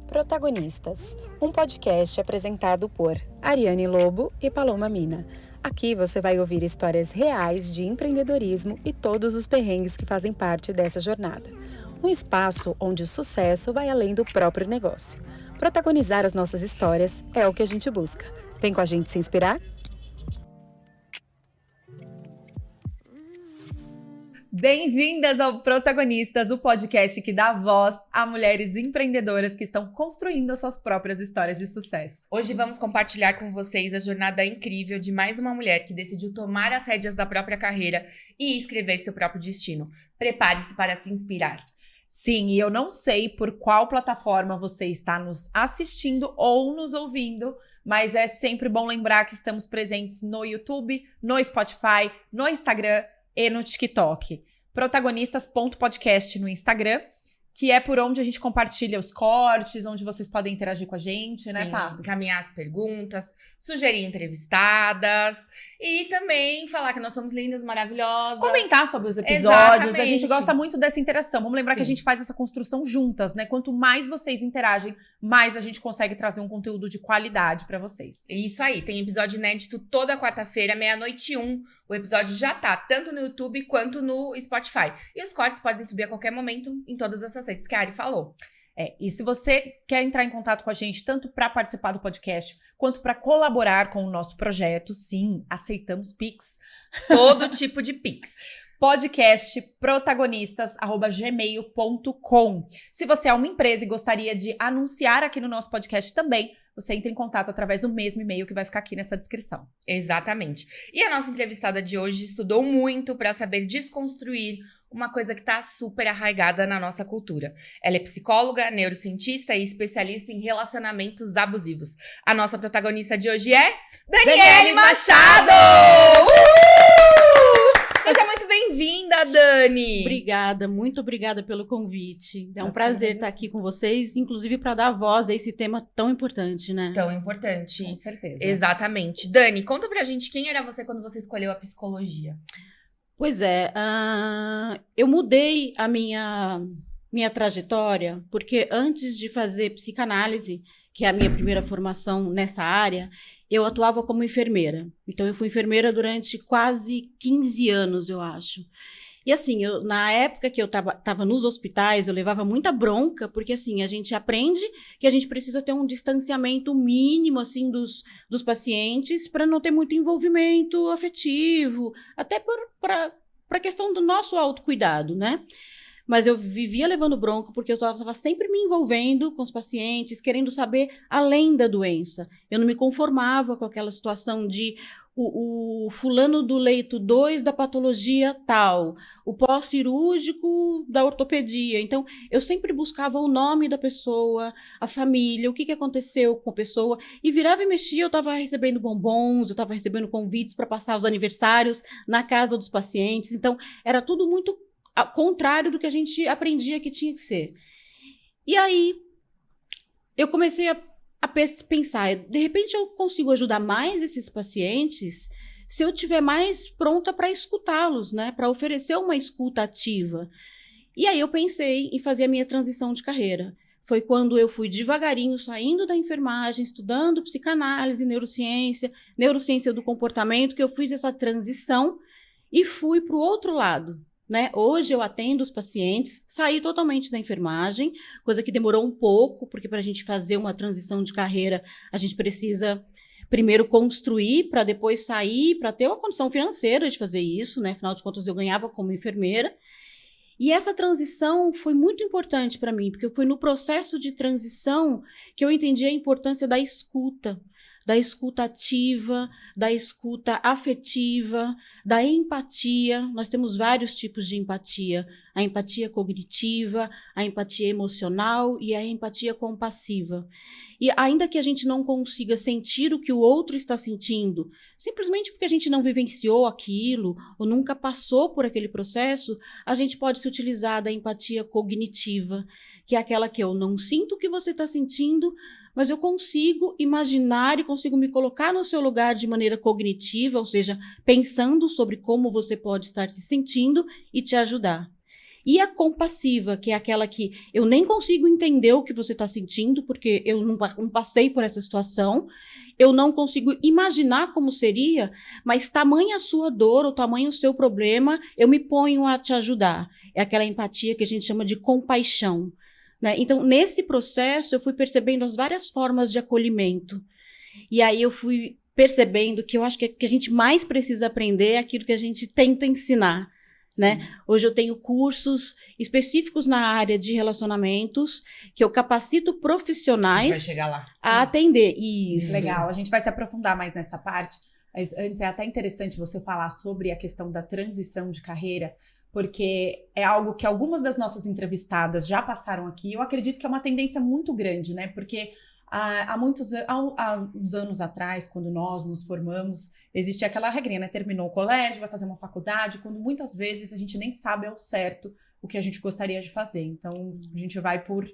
Protagonistas, um podcast apresentado por Ariane Lobo e Paloma Mina. Aqui você vai ouvir histórias reais de empreendedorismo e todos os perrengues que fazem parte dessa jornada. Um espaço onde o sucesso vai além do próprio negócio. Protagonizar as nossas histórias é o que a gente busca. Vem com a gente se inspirar? Bem-vindas ao Protagonistas, o podcast que dá voz a mulheres empreendedoras que estão construindo as suas próprias histórias de sucesso. Hoje vamos compartilhar com vocês a jornada incrível de mais uma mulher que decidiu tomar as rédeas da própria carreira e escrever seu próprio destino. Prepare-se para se inspirar. Sim, e eu não sei por qual plataforma você está nos assistindo ou nos ouvindo, mas é sempre bom lembrar que estamos presentes no YouTube, no Spotify, no Instagram e no TikTok. Protagonistas.podcast no Instagram, que é por onde a gente compartilha os cortes, onde vocês podem interagir com a gente, né, Pá? Encaminhar as perguntas, sugerir entrevistadas e também falar que nós somos lindas, maravilhosas. Comentar sobre os episódios. Exatamente. A gente gosta muito dessa interação. Vamos lembrar que a Sim. gente faz essa construção juntas, né? Quanto mais vocês interagem, mais a gente consegue trazer um conteúdo de qualidade pra vocês. Isso aí, tem episódio inédito toda quarta-feira, 00:01. O episódio já tá tanto no YouTube quanto no Spotify. E os cortes podem subir a qualquer momento em todas essas redes que a Ari falou. E se você quer entrar em contato com a gente, tanto para participar do podcast, quanto para colaborar com o nosso projeto, sim, aceitamos Pix. Todo tipo de Pix. podcastprotagonistas@gmail.com. Se você é uma empresa e gostaria de anunciar aqui no nosso podcast também, você entra em contato através do mesmo e-mail que vai ficar aqui nessa descrição. Exatamente. E a nossa entrevistada de hoje estudou muito para saber desconstruir uma coisa que está super arraigada na nossa cultura. Ela é psicóloga, neurocientista e especialista em relacionamentos abusivos. A nossa protagonista de hoje é Daniele Machado! Seja muito bem-vinda, Dani! Obrigada, muito obrigada pelo convite. É um Nós prazer também. estar aqui com vocês, inclusive para dar voz a esse tema tão importante, né? Tão importante. Com certeza. Exatamente. Dani, conta pra gente quem era você quando você escolheu a psicologia. Pois é, eu mudei a minha trajetória, porque antes de fazer psicanálise, que é a minha primeira formação nessa área, eu atuava como enfermeira. Então, eu fui enfermeira durante quase 15 anos, eu acho. E assim, na época que eu tava nos hospitais, eu levava muita bronca, porque assim, a gente aprende que a gente precisa ter um distanciamento mínimo, assim, dos pacientes, para não ter muito envolvimento afetivo, até para a questão do nosso autocuidado, né? Mas eu vivia levando bronca porque eu estava sempre me envolvendo com os pacientes, querendo saber além da doença. Eu não me conformava com aquela situação de o fulano do leito 2 da patologia tal, o pós-cirúrgico da ortopedia. Então, eu sempre buscava o nome da pessoa, a família, o que aconteceu com a pessoa, e virava e mexia, eu estava recebendo bombons, eu estava recebendo convites para passar os aniversários na casa dos pacientes. Então, era tudo muito ao contrário do que a gente aprendia que tinha que ser. E aí, eu comecei a pensar, de repente eu consigo ajudar mais esses pacientes se eu estiver mais pronta para escutá-los, né? Para oferecer uma escuta ativa. E aí eu pensei em fazer a minha transição de carreira. Foi quando eu fui devagarinho saindo da enfermagem, estudando psicanálise, neurociência do comportamento, que eu fiz essa transição e fui para o outro lado. Né? Hoje eu atendo os pacientes, saí totalmente da enfermagem, coisa que demorou um pouco, porque para a gente fazer uma transição de carreira, a gente precisa primeiro construir para depois sair, para ter uma condição financeira de fazer isso, né? Afinal de contas, eu ganhava como enfermeira. E essa transição foi muito importante para mim, porque foi no processo de transição que eu entendi a importância da escuta ativa, da escuta afetiva, da empatia. Nós temos vários tipos de empatia. A empatia cognitiva, a empatia emocional e a empatia compassiva. E ainda que a gente não consiga sentir o que o outro está sentindo, simplesmente porque a gente não vivenciou aquilo ou nunca passou por aquele processo, a gente pode se utilizar da empatia cognitiva, que é aquela que eu não sinto o que você está sentindo, mas eu consigo imaginar e consigo me colocar no seu lugar de maneira cognitiva, ou seja, pensando sobre como você pode estar se sentindo e te ajudar. E a compassiva, que é aquela que eu nem consigo entender o que você está sentindo, porque eu não passei por essa situação, eu não consigo imaginar como seria, mas tamanha a sua dor, ou tamanho o seu problema, eu me ponho a te ajudar. É aquela empatia que a gente chama de compaixão, né? Então, nesse processo, eu fui percebendo as várias formas de acolhimento. E aí eu fui percebendo que eu acho que a gente mais precisa aprender é aquilo que a gente tenta ensinar. Né? Hoje eu tenho cursos específicos na área de relacionamentos que eu capacito profissionais A gente vai chegar lá. a atender. Isso. Legal, a gente vai se aprofundar mais nessa parte, mas antes é até interessante você falar sobre a questão da transição de carreira, porque é algo que algumas das nossas entrevistadas já passaram aqui. Eu acredito que é uma tendência muito grande, né? Porque há uns anos atrás, quando nós nos formamos, existia aquela regrinha, né? Terminou o colégio, vai fazer uma faculdade, quando muitas vezes a gente nem sabe ao certo o que a gente gostaria de fazer. Então, a gente vai por,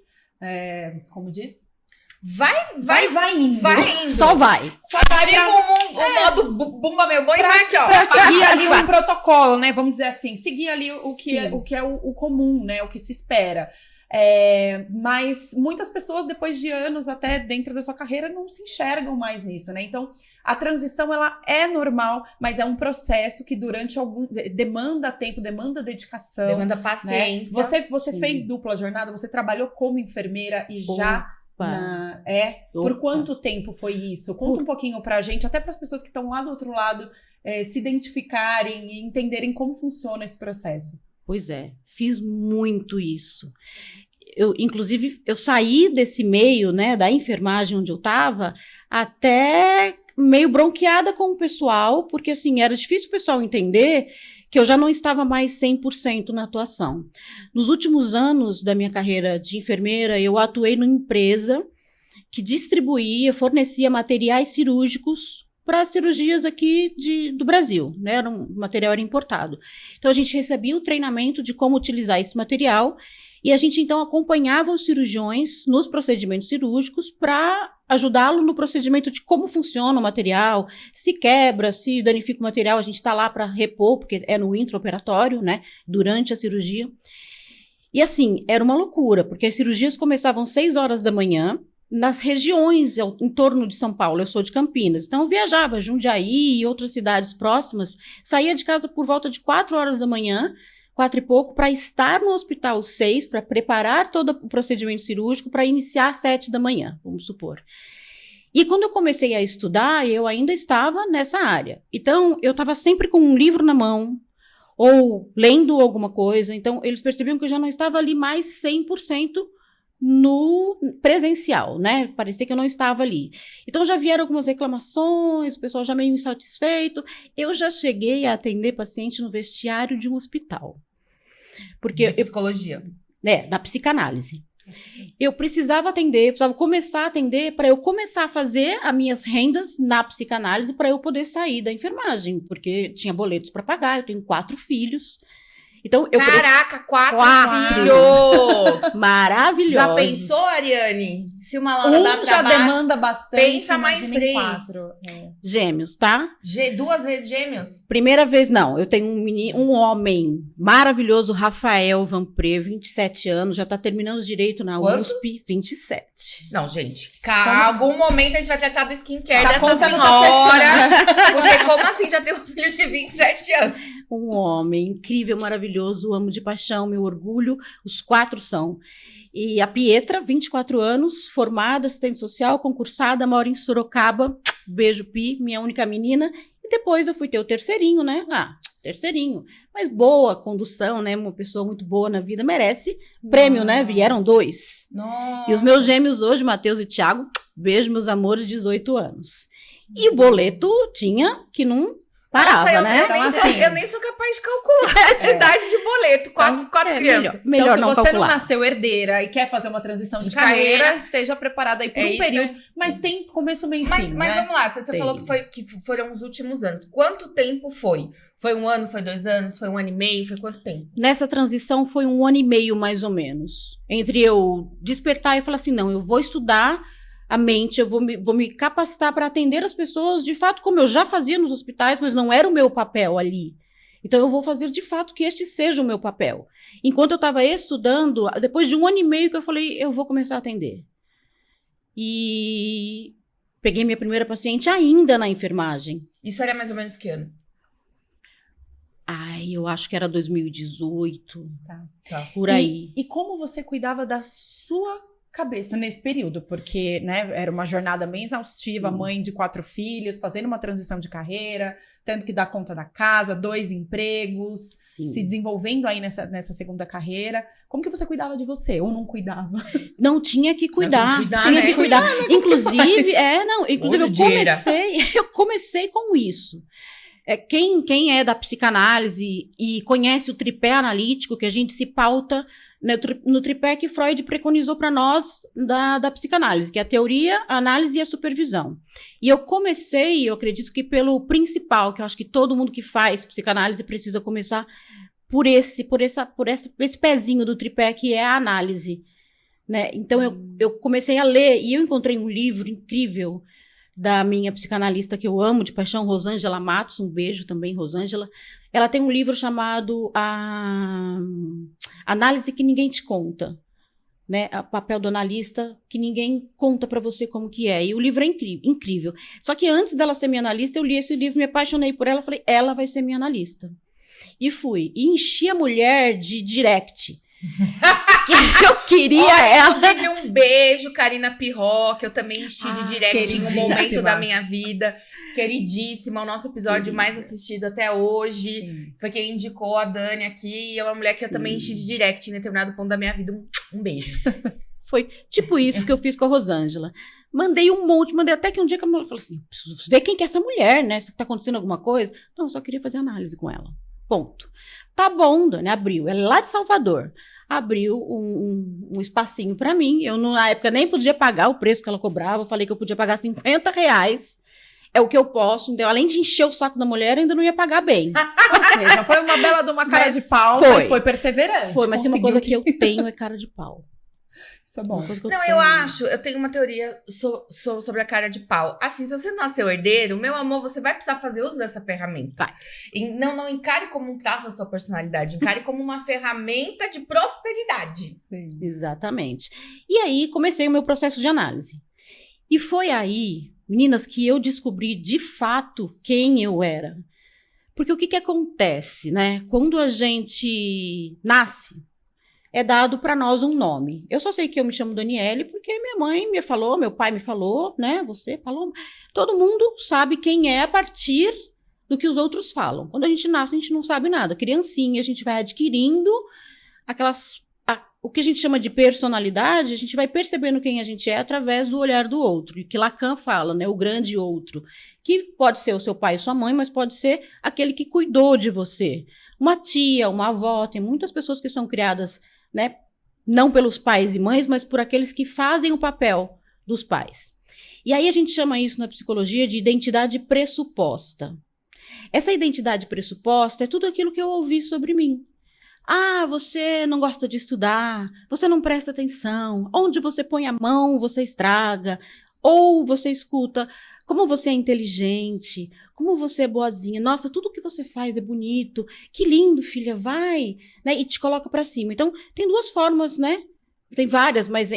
como diz? Vai indo. Vai indo. Só vai. Só vai Ativa o modo bumba meu boi e vai aqui, ó. Pra seguir ali um protocolo, né? Vamos dizer assim, seguir ali o que é o comum, né? O que se espera. Mas muitas pessoas, depois de anos até dentro da sua carreira, não se enxergam mais nisso, né? Então, a transição, ela é normal, mas é um processo que durante demanda tempo, demanda dedicação. Demanda paciência. Né? Você fez dupla jornada, você trabalhou como enfermeira e já... Por quanto tempo foi isso? Conta um pouquinho pra gente, até para as pessoas que estão lá do outro lado se identificarem e entenderem como funciona esse processo. Pois é, fiz muito isso. Inclusive, eu saí desse meio, né, da enfermagem onde eu estava, até meio bronqueada com o pessoal, porque, assim, era difícil o pessoal entender que eu já não estava mais 100% na atuação. Nos últimos anos da minha carreira de enfermeira, eu atuei numa empresa que fornecia materiais cirúrgicos para cirurgias aqui do Brasil, né? O material era importado. Então, a gente recebia o treinamento de como utilizar esse material e a gente, então, acompanhava os cirurgiões nos procedimentos cirúrgicos para ajudá-lo no procedimento de como funciona o material, se quebra, se danifica o material, a gente está lá para repor, porque é no intraoperatório, né? Durante a cirurgia. E, assim, era uma loucura, porque as cirurgias começavam às 6 horas da manhã, nas regiões em torno de São Paulo. Eu sou de Campinas, então eu viajava Jundiaí e outras cidades próximas, saía de casa por volta de 4 horas da manhã, 4 e pouco, para estar no hospital 6, para preparar todo o procedimento cirúrgico, para iniciar às 7 da manhã, vamos supor. E quando eu comecei a estudar, eu ainda estava nessa área. Então, eu estava sempre com um livro na mão, ou lendo alguma coisa, então eles percebiam que eu já não estava ali mais 100% no presencial, né? Parecia que eu não estava ali. Então, já vieram algumas reclamações, o pessoal já meio insatisfeito. Eu já cheguei a atender paciente no vestiário de um hospital. Porque de psicologia. Da psicanálise. Eu precisava começar a atender para eu começar a fazer as minhas rendas na psicanálise para eu poder sair da enfermagem, porque tinha boletos para pagar, eu tenho 4 filhos. Então, Caraca, 4 filhos! Maravilhosos. Já pensou, Ariane? Se uma Laura dá já trabalho, demanda bastante. Pensa mais 3. 4. Gêmeos, tá? 2 vezes gêmeos? Primeira vez, não. Eu tenho um homem maravilhoso, Rafael Vanpré, 27 anos, já tá terminando direito na Quantos? USP, 27. Não, gente. Algum momento a gente vai tratar do skincare Essa dessa conta não senhora. tá Porque como assim já tem um filho de 27 anos? Um homem incrível, maravilhoso, amo de paixão, meu orgulho. Os 4 são. E a Pietra, 24 anos, formada, assistente social, concursada, mora em Sorocaba. Beijo, Pi, minha única menina. E depois eu fui ter o terceirinho, né? Terceirinho. Mas boa condução, né? Uma pessoa muito boa na vida, merece prêmio, né? Vieram 2. Nossa. E os meus gêmeos hoje, Matheus e Thiago, beijo, meus amores, 18 anos. E o boleto tinha que não parava, Nossa, né? Eu nem sou capaz de calcular a idade de boleto. 4 crianças. Melhor então, não se você calcular. não nasceu herdeira e quer fazer uma transição de carreira, esteja preparada aí por um período. Mas tem começo, meio e fim, Mas né? vamos lá, você falou que foram os últimos anos. Quanto tempo foi? Foi 1 ano, foi 2 anos, foi 1 ano e meio, foi quanto tempo? Nessa transição foi 1 ano e meio, mais ou menos. Entre eu despertar e falar assim, não, eu vou estudar a mente, eu vou me capacitar para atender as pessoas, de fato, como eu já fazia nos hospitais, mas não era o meu papel ali. Então, eu vou fazer de fato que este seja o meu papel. Enquanto eu estava estudando, depois de 1 ano e meio que eu falei, eu vou começar a atender. E peguei minha primeira paciente ainda na enfermagem. Isso era mais ou menos que ano? Ai, eu acho que era 2018, Tá. por aí. E como você cuidava da sua cabeça nesse período? Porque, né, era uma jornada bem exaustiva, Sim. mãe de 4 filhos, fazendo uma transição de carreira, tendo que dar conta da casa, 2 empregos, Sim. se desenvolvendo aí nessa segunda carreira. Como que você cuidava de você? Ou não cuidava? Não tinha que cuidar, cuidar, tinha né? que cuidar. Inclusive, Hoje eu comecei com isso. Quem é da psicanálise e conhece o tripé analítico, que a gente se pauta, né, no tripé que Freud preconizou para nós da psicanálise, que é a teoria, a análise e a supervisão. E eu acredito que pelo principal, que eu acho que todo mundo que faz psicanálise precisa começar por esse pezinho do tripé, que é a análise. Né? Então, eu comecei a ler e eu encontrei um livro incrível da minha psicanalista que eu amo de paixão, Rosângela Matos, um beijo também, Rosângela. Ela tem um livro chamado Análise que Ninguém Te Conta, né? O papel do analista que ninguém conta pra você como que é. E o livro é incrível. Só que antes dela ser minha analista, eu li esse livro, me apaixonei por ela, falei, ela vai ser minha analista. E fui. E enchi a mulher de direct. Que eu queria ela. Inclusive, um beijo, Karina Pirro, que eu também enchi de direct em um momento da minha vida. Queridíssima, o nosso episódio mais assistido até hoje. Sim. Foi quem indicou a Dani aqui. E é uma mulher que eu também enchi de direct em determinado ponto da minha vida. Um beijo. Foi tipo isso que eu fiz com a Rosângela. Mandei um monte, mandei até que um dia que a mulher falou assim, preciso ver quem que é essa mulher, né? Se tá acontecendo alguma coisa. Não, eu só queria fazer análise com ela. Ponto. Tá bom, Dani, abriu. Ela é lá de Salvador. Abriu um espacinho pra mim. Eu, na época, nem podia pagar o preço que ela cobrava. Eu falei que eu podia pagar R$50. É o que eu posso. Então, além de encher o saco da mulher, ainda não ia pagar bem. Ou seja, foi uma bela de uma cara de pau, foi. mas foi perseverante. Foi, mas uma conseguiu coisa que eu tenho é cara de pau. Isso é bom. Eu tenho uma teoria sobre a cara de pau. Assim, se você nasceu herdeiro, meu amor, você vai precisar fazer uso dessa ferramenta. Vai. E não encare como um traço da sua personalidade, encare como uma ferramenta de prosperidade. Sim. Exatamente. E aí, comecei o meu processo de análise. E foi aí, meninas, que eu descobri de fato quem eu era. Porque o que acontece, né? Quando a gente nasce, é dado para nós um nome. Eu só sei que eu me chamo Daniele porque minha mãe me falou, meu pai me falou, né? Você falou. Todo mundo sabe quem é a partir do que os outros falam. Quando a gente nasce, a gente não sabe nada. Criancinha, a gente vai adquirindo o que a gente chama de personalidade, a gente vai percebendo quem a gente é através do olhar do outro. E que Lacan fala, né? O grande outro. Que pode ser o seu pai e sua mãe, mas pode ser aquele que cuidou de você. Uma tia, uma avó, tem muitas pessoas que são criadas, né, não pelos pais e mães, mas por aqueles que fazem o papel dos pais. E aí a gente chama isso na psicologia de identidade pressuposta. Essa identidade pressuposta é tudo aquilo que eu ouvi sobre mim. Ah, você não gosta de estudar, você não presta atenção, onde você põe a mão, você estraga, ou você escuta como você é inteligente, como você é boazinha, nossa, tudo que você faz é bonito, que lindo, filha, vai, né? E te coloca pra cima. Então, tem duas formas, né? Tem várias, mas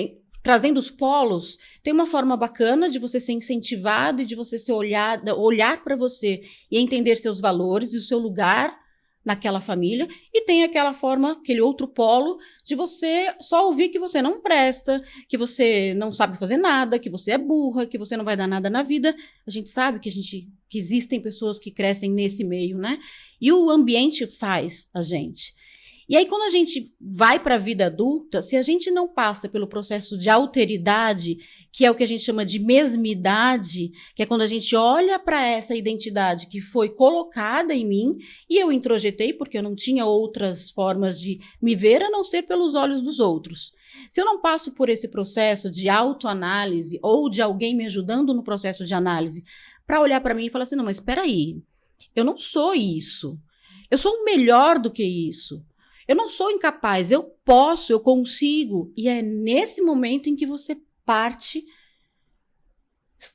trazendo os polos, tem uma forma bacana de você ser incentivado e de você ser olhar para você e entender seus valores e o seu lugar naquela família, e tem aquela forma, aquele outro polo de você só ouvir que você não presta, que você não sabe fazer nada, que você é burra, que você não vai dar nada na vida. A gente sabe que existem pessoas que crescem nesse meio, né? E o ambiente faz a gente. E aí, quando a gente vai para a vida adulta, se a gente não passa pelo processo de alteridade, que é o que a gente chama de mesmidade, que é quando a gente olha para essa identidade que foi colocada em mim, e eu introjetei porque eu não tinha outras formas de me ver a não ser pelos olhos dos outros. Se eu não passo por esse processo de autoanálise ou de alguém me ajudando no processo de análise para olhar para mim e falar assim, não, mas espera aí, eu não sou isso. Eu sou melhor do que isso. Eu não sou incapaz, eu posso, eu consigo. E é nesse momento em que você parte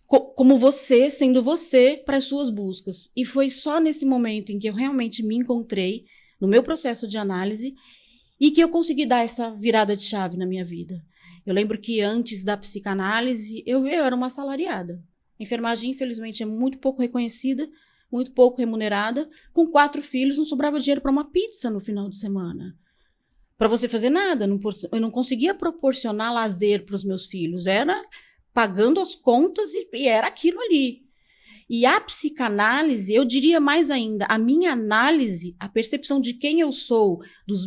como você, sendo você, para as suas buscas. E foi só nesse momento em que eu realmente me encontrei no meu processo de análise e que eu consegui dar essa virada de chave na minha vida. Eu lembro que antes da psicanálise, eu era uma assalariada. A enfermagem, infelizmente, é muito pouco reconhecida, muito pouco remunerada. Com 4 filhos, não sobrava dinheiro para uma pizza no final de semana. Para você fazer nada. Eu não conseguia proporcionar lazer para os meus filhos. Era pagando as contas e era aquilo ali. E a psicanálise, eu diria mais ainda, a minha análise, a percepção de quem eu sou, dos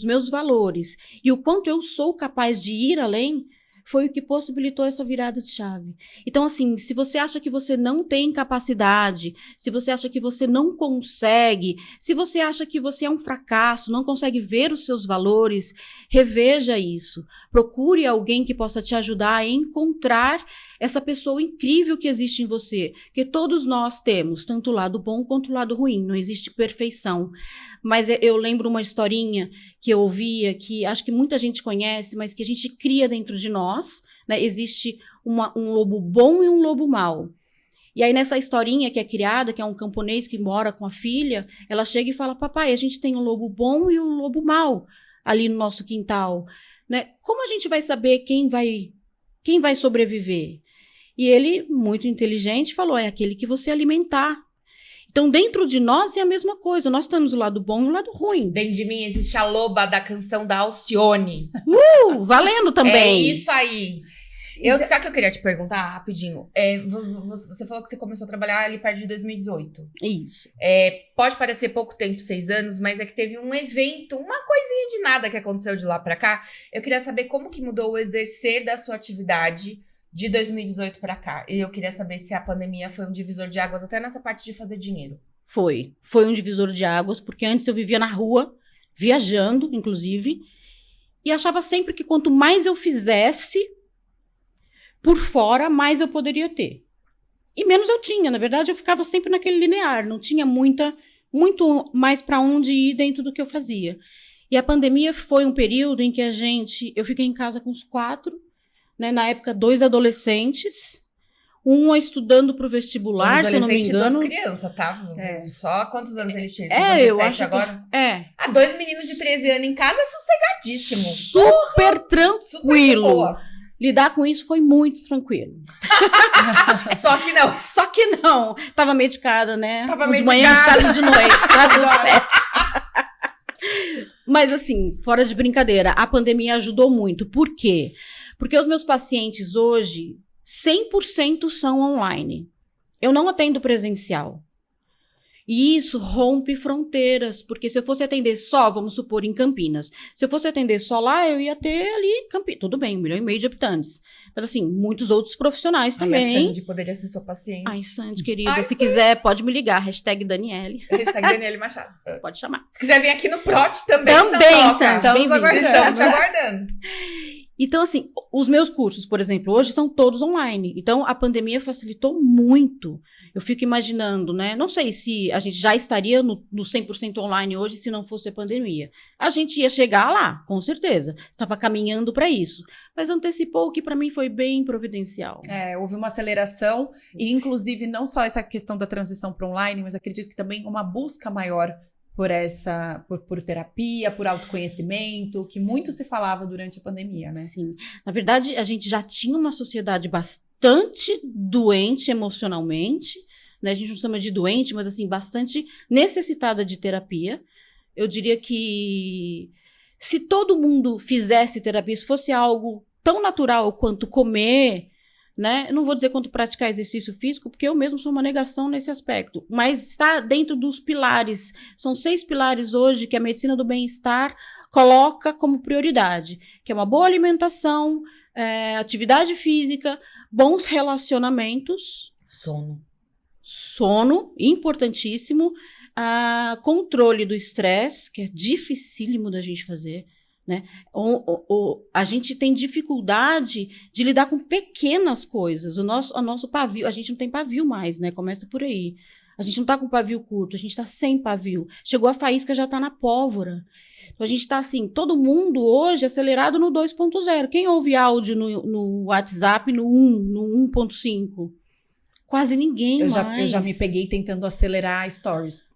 meus valores e o quanto eu sou capaz de ir além, foi o que possibilitou essa virada de chave. Então, assim, se você acha que você não tem capacidade, se você acha que você não consegue, se você acha que você é um fracasso, não consegue ver os seus valores, reveja isso. Procure alguém que possa te ajudar a encontrar essa pessoa incrível que existe em você. Porque todos nós temos, tanto o lado bom quanto o lado ruim. Não existe perfeição. Mas eu lembro uma historinha que eu ouvia, que acho que muita gente conhece, mas que a gente cria dentro de nós, né? Existe um lobo bom e um lobo mau. E aí nessa historinha que é criada, que é um camponês que mora com a filha, ela chega e fala, papai, a gente tem um lobo bom e um lobo mau ali no nosso quintal, né? Como a gente vai saber quem vai sobreviver? E ele, muito inteligente, falou, é aquele que você alimentar. Então, dentro de nós é a mesma coisa. Nós temos o lado bom e o lado ruim. Dentro de mim existe a loba da canção da Alcione. Valendo também. É isso aí. Sabe o que eu queria te perguntar rapidinho? Você falou que você começou a trabalhar ali perto de 2018. Isso. Pode parecer pouco tempo, 6 anos, mas é que teve um evento, uma coisinha de nada que aconteceu de lá pra cá. Eu queria saber como que mudou o exercer da sua atividade de 2018 pra cá. E eu queria saber se a pandemia foi um divisor de águas até nessa parte de fazer dinheiro. Foi um divisor de águas, porque antes eu vivia na rua, viajando, inclusive, e achava sempre que quanto mais eu fizesse por fora, mais eu poderia ter. E menos eu tinha. Na verdade, eu ficava sempre naquele linear. Não tinha muito mais para onde ir dentro do que eu fazia. E a pandemia foi um período em que eu fiquei em casa com os 4, né? Na época, 2 adolescentes. Um estudando pro vestibular, se eu não me engano. 2 crianças, tá? Só quantos anos eles tinham? Eu acho agora? Que... 2 meninos de 13 anos em casa é sossegadíssimo. Super tranquilo. Super Lidar com isso foi muito tranquilo. Só que não. Tava medicada, né? Tava de manhã, de tarde, de noite. Tá tudo certo. Mas assim, fora de brincadeira, a pandemia ajudou muito. Por quê? Porque os meus pacientes hoje, 100% são online. Eu não atendo presencial. E isso rompe fronteiras, porque se eu fosse atender só, vamos supor, em Campinas, se eu fosse atender só lá, eu ia ter ali Campinas, tudo bem, 1,5 milhão de habitantes. Mas assim, muitos outros profissionais também. A Sandy poderia ser sua paciente. Ai, Sandy, querida, se quiser, pode me ligar, #Daniele. #Daniele Machado. Pode chamar. Se quiser vir aqui no PROT também, Sandy, estamos te aguardando. Então, assim, os meus cursos, por exemplo, hoje são todos online. Então, a pandemia facilitou muito. Eu fico imaginando, né? Não sei se a gente já estaria no 100% online hoje se não fosse a pandemia. A gente ia chegar lá, com certeza. Estava caminhando para isso. Mas antecipou, o que para mim foi bem providencial. Houve uma aceleração e, inclusive, não só essa questão da transição para online, mas acredito que também uma busca maior por terapia, por autoconhecimento, que muito se falava durante a pandemia, né? Sim. Na verdade, a gente já tinha uma sociedade bastante doente emocionalmente, né? A gente não chama de doente, mas assim, bastante necessitada de terapia. Eu diria que se todo mundo fizesse terapia, se fosse algo tão natural quanto comer, né? Eu não vou dizer quanto praticar exercício físico, porque eu mesmo sou uma negação nesse aspecto, mas está dentro dos pilares. São 6 pilares hoje que a medicina do bem-estar coloca como prioridade, que é uma boa alimentação, atividade física, bons relacionamentos. Sono, importantíssimo. Controle do estresse, que é dificílimo da gente fazer. Né? A gente tem dificuldade de lidar com pequenas coisas. O nosso pavio, a gente não tem pavio mais, né? Começa por aí. A gente não tá com pavio curto, a gente tá sem pavio. Chegou a faísca, já tá na pólvora. Então a gente está assim, todo mundo hoje acelerado no 2.0. Quem ouve áudio no WhatsApp no 1.5? Quase ninguém Eu mais. já me peguei tentando acelerar stories.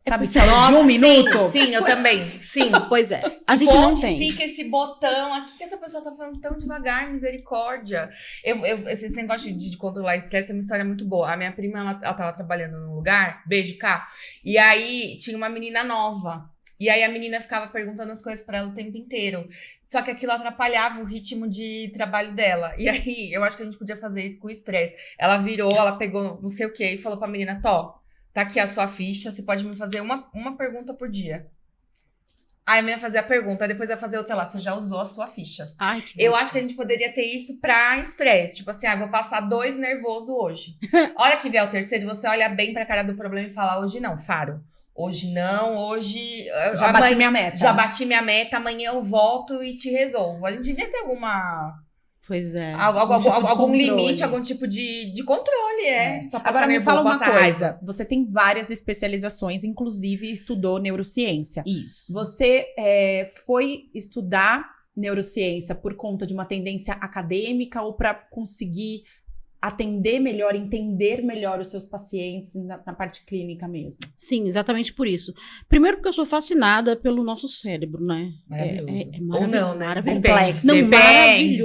Sabe, pois é. stories de um minuto? Sim, eu também. Sim. Pois é, a Tipo, gente não onde tem. fica esse botão aqui que essa pessoa tá falando tão devagar, misericórdia. Esse negócio de controlar estresse é uma história muito boa. A minha prima, ela tava trabalhando num lugar, beijo, Cá, e aí tinha uma menina nova. E aí a menina ficava perguntando as coisas pra ela o tempo inteiro. Só que aquilo atrapalhava o ritmo de trabalho dela. E aí, eu acho que a gente podia fazer isso com o estresse. Ela virou, ela pegou não sei o quê e falou pra menina, Tó, tá aqui a sua ficha, você pode me fazer uma pergunta por dia. Aí a menina fazia a pergunta, depois ia fazer outra lá, você já usou a sua ficha. Ai, que Eu bosta. acho que a gente poderia ter isso pra estresse. Tipo assim, vou passar 2 nervoso hoje. A hora que vier o terceiro, você olha bem pra cara do problema e fala, hoje não, Faro. Hoje não, hoje... Já bati minha meta. Já bati minha meta, amanhã eu volto e te resolvo. A gente devia ter Pois é. algum controle. limite, algum tipo de controle, pra passar Agora me nervoso, fala uma passar coisa. raiva. Você tem várias especializações, inclusive estudou neurociência. Isso. Você foi estudar neurociência por conta de uma tendência acadêmica ou para conseguir atender melhor, entender melhor os seus pacientes na parte clínica mesmo? Sim, exatamente por isso. Primeiro porque eu sou fascinada pelo nosso cérebro, né? Maravilhoso. É Ou não, né? maravilhoso. Depende, Não, depende,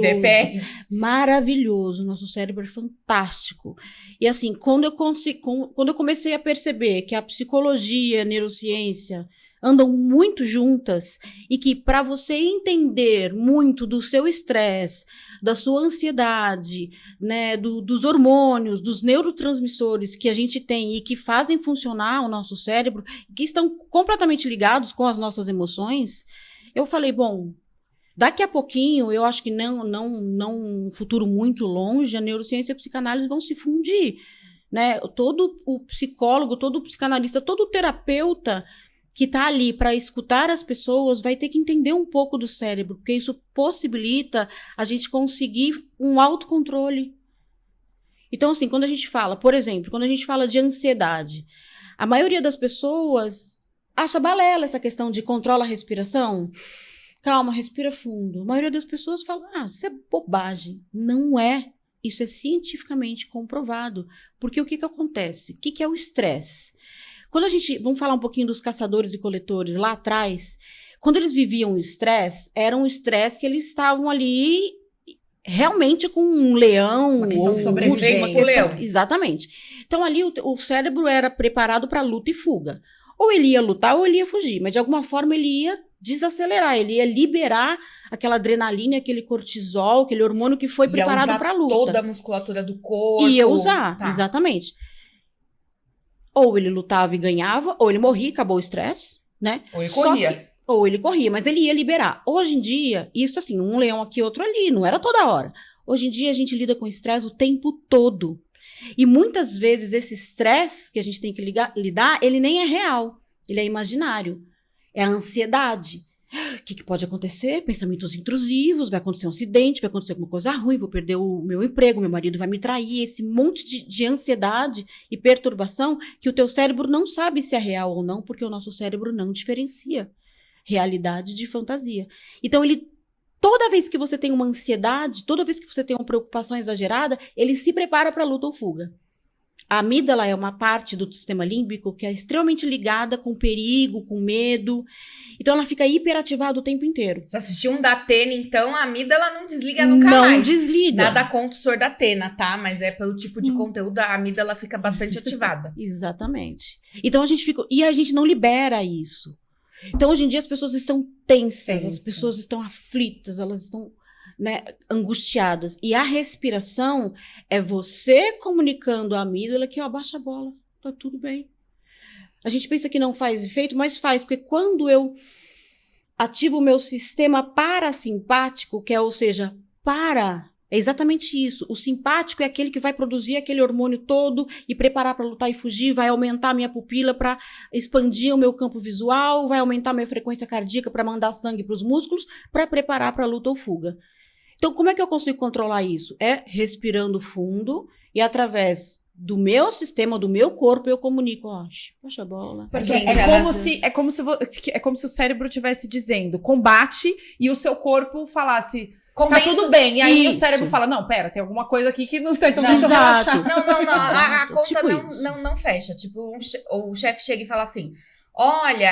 maravilhoso. depende. Maravilhoso. Nosso cérebro é fantástico. E assim, quando eu comecei a perceber que a psicologia e a neurociência andam muito juntas e que para você entender muito do seu estresse, da sua ansiedade, né, dos hormônios, dos neurotransmissores que a gente tem e que fazem funcionar o nosso cérebro, que estão completamente ligados com as nossas emoções, eu falei, bom, daqui a pouquinho, eu acho que não um futuro muito longe, a neurociência e a psicanálise vão se fundir, né? Todo o psicólogo, todo o psicanalista, todo o terapeuta que está ali para escutar as pessoas vai ter que entender um pouco do cérebro, porque isso possibilita a gente conseguir um autocontrole. Então, assim, quando a gente fala, por exemplo, quando a gente fala de ansiedade, a maioria das pessoas acha balela essa questão de controla a respiração. Calma, respira fundo. A maioria das pessoas fala, isso é bobagem. Não é. Isso é cientificamente comprovado. Porque o que acontece? O que é o estresse? Quando vamos falar um pouquinho dos caçadores e coletores lá atrás, quando eles viviam o estresse, era um estresse que eles estavam ali realmente com um leão. Uma questão ou de sobrevivência uma com o questão- leão. Exatamente. Então ali o cérebro era preparado para luta e fuga. Ou ele ia lutar ou ele ia fugir, mas de alguma forma ele ia desacelerar, ele ia liberar aquela adrenalina, aquele cortisol, aquele hormônio que foi preparado para a luta. Toda a musculatura do corpo. Ia usar, Tá. exatamente. Ou ele lutava e ganhava, ou ele morria e acabou o estresse, né? Ou ele Só corria. que- ou ele corria, mas ele ia liberar. Hoje em dia, isso assim, um leão aqui, outro ali, não era toda hora. Hoje em dia a gente lida com estresse o tempo todo. E muitas vezes esse estresse que a gente tem que lidar, ele nem é real, ele é imaginário. É a ansiedade. O que pode acontecer? Pensamentos intrusivos, vai acontecer um acidente, vai acontecer alguma coisa ruim, vou perder o meu emprego, meu marido vai me trair, esse monte de ansiedade e perturbação que o teu cérebro não sabe se é real ou não, porque o nosso cérebro não diferencia realidade de fantasia. Então, toda vez que você tem uma ansiedade, toda vez que você tem uma preocupação exagerada, ele se prepara para luta ou fuga. A amígdala é uma parte do sistema límbico que é extremamente ligada com perigo, com medo. Então, ela fica hiperativada o tempo inteiro. Se assistir um da Atena, então, a amígdala não desliga nunca Não mais. desliga. Nada contra o senhor da Atena, tá? Mas é pelo tipo de conteúdo, a amígdala fica bastante ativada. Exatamente. Então, a gente não libera isso. Então, hoje em dia, as pessoas estão tensas, as pessoas estão aflitas, elas estão, né, angustiadas. E a respiração é você comunicando à amígdala que, ó, baixa a bola, tá tudo bem. A gente pensa que não faz efeito, mas faz, porque quando eu ativo o meu sistema parasimpático, que é, ou seja, é exatamente isso. O simpático é aquele que vai produzir aquele hormônio todo e preparar para lutar e fugir, vai aumentar a minha pupila para expandir o meu campo visual, vai aumentar a minha frequência cardíaca para mandar sangue para os músculos, para preparar para luta ou fuga. Então, como é que eu consigo controlar isso? É respirando fundo e através do meu sistema, do meu corpo, eu comunico, ó, poxa bola. Gente, é como se o cérebro estivesse dizendo combate e o seu corpo falasse tá tudo bem. E aí o cérebro fala, não, pera, tem alguma coisa aqui que não tá, então deixa eu relaxar. Não, a conta tipo não fecha. Tipo, o chefe chega e fala assim, olha,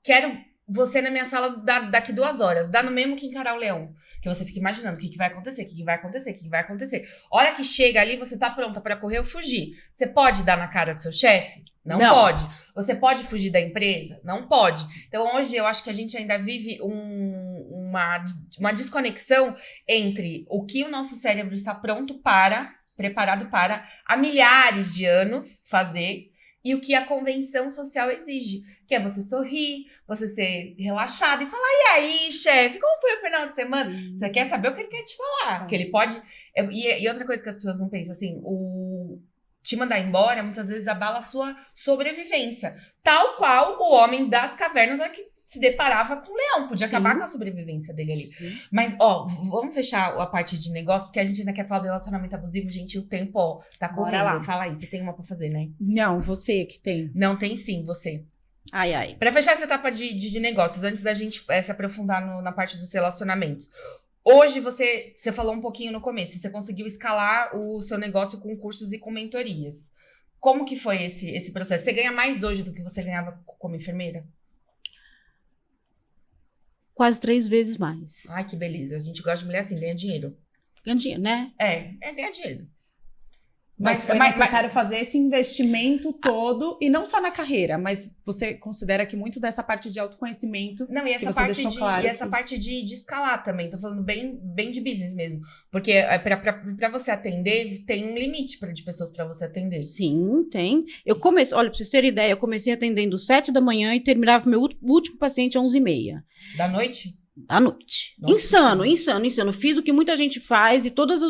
quero você na minha sala daqui 2 horas. Dá no mesmo que encarar o leão. Que você fica imaginando o que vai acontecer, o que vai acontecer, o que vai acontecer. Hora que chega ali, você tá pronta pra correr ou fugir. Você pode dar na cara do seu chefe? Não pode. Você pode fugir da empresa? Não pode. Então, hoje, eu acho que a gente ainda vive uma desconexão entre o que o nosso cérebro está preparado para, há milhares de anos, fazer, e o que a convenção social exige, que é você sorrir, você ser relaxado e falar, e aí, chefe, como foi o final de semana? Você quer saber o que ele quer te falar, que ele pode... E outra coisa que as pessoas não pensam, assim, te mandar embora, muitas vezes abala a sua sobrevivência, tal qual o homem das cavernas que se deparava com o leão, podia acabar com a sobrevivência dele ali. Mas, vamos fechar a parte de negócio, porque a gente ainda quer falar do relacionamento abusivo, gente, o tempo, tá correndo. Lá. Fala aí, você tem uma pra fazer, né? Não, você que tem. Não, tem sim, você. Ai. Pra fechar essa etapa de negócios, antes da gente se aprofundar na parte dos relacionamentos. Hoje, você falou um pouquinho no começo, você conseguiu escalar o seu negócio com cursos e com mentorias. Como que foi esse processo? Você ganha mais hoje do que você ganhava como enfermeira? Quase 3 vezes mais. Ai, que beleza. A gente gosta de mulher assim, ganha dinheiro. Ganha dinheiro, né? É ganhar dinheiro. Mas foi necessário fazer esse investimento todo, e não só na carreira, mas você considera que muito dessa parte de autoconhecimento. Não, e essa parte de escalar também. Tô falando bem de business mesmo. Porque pra você atender, tem um limite de pessoas pra você atender. Sim, tem. Olha, pra vocês terem ideia, eu comecei atendendo 7 da manhã e terminava meu último paciente às 11h30. Da noite? À noite. Nossa, insano. Fiz o que muita gente faz, e todas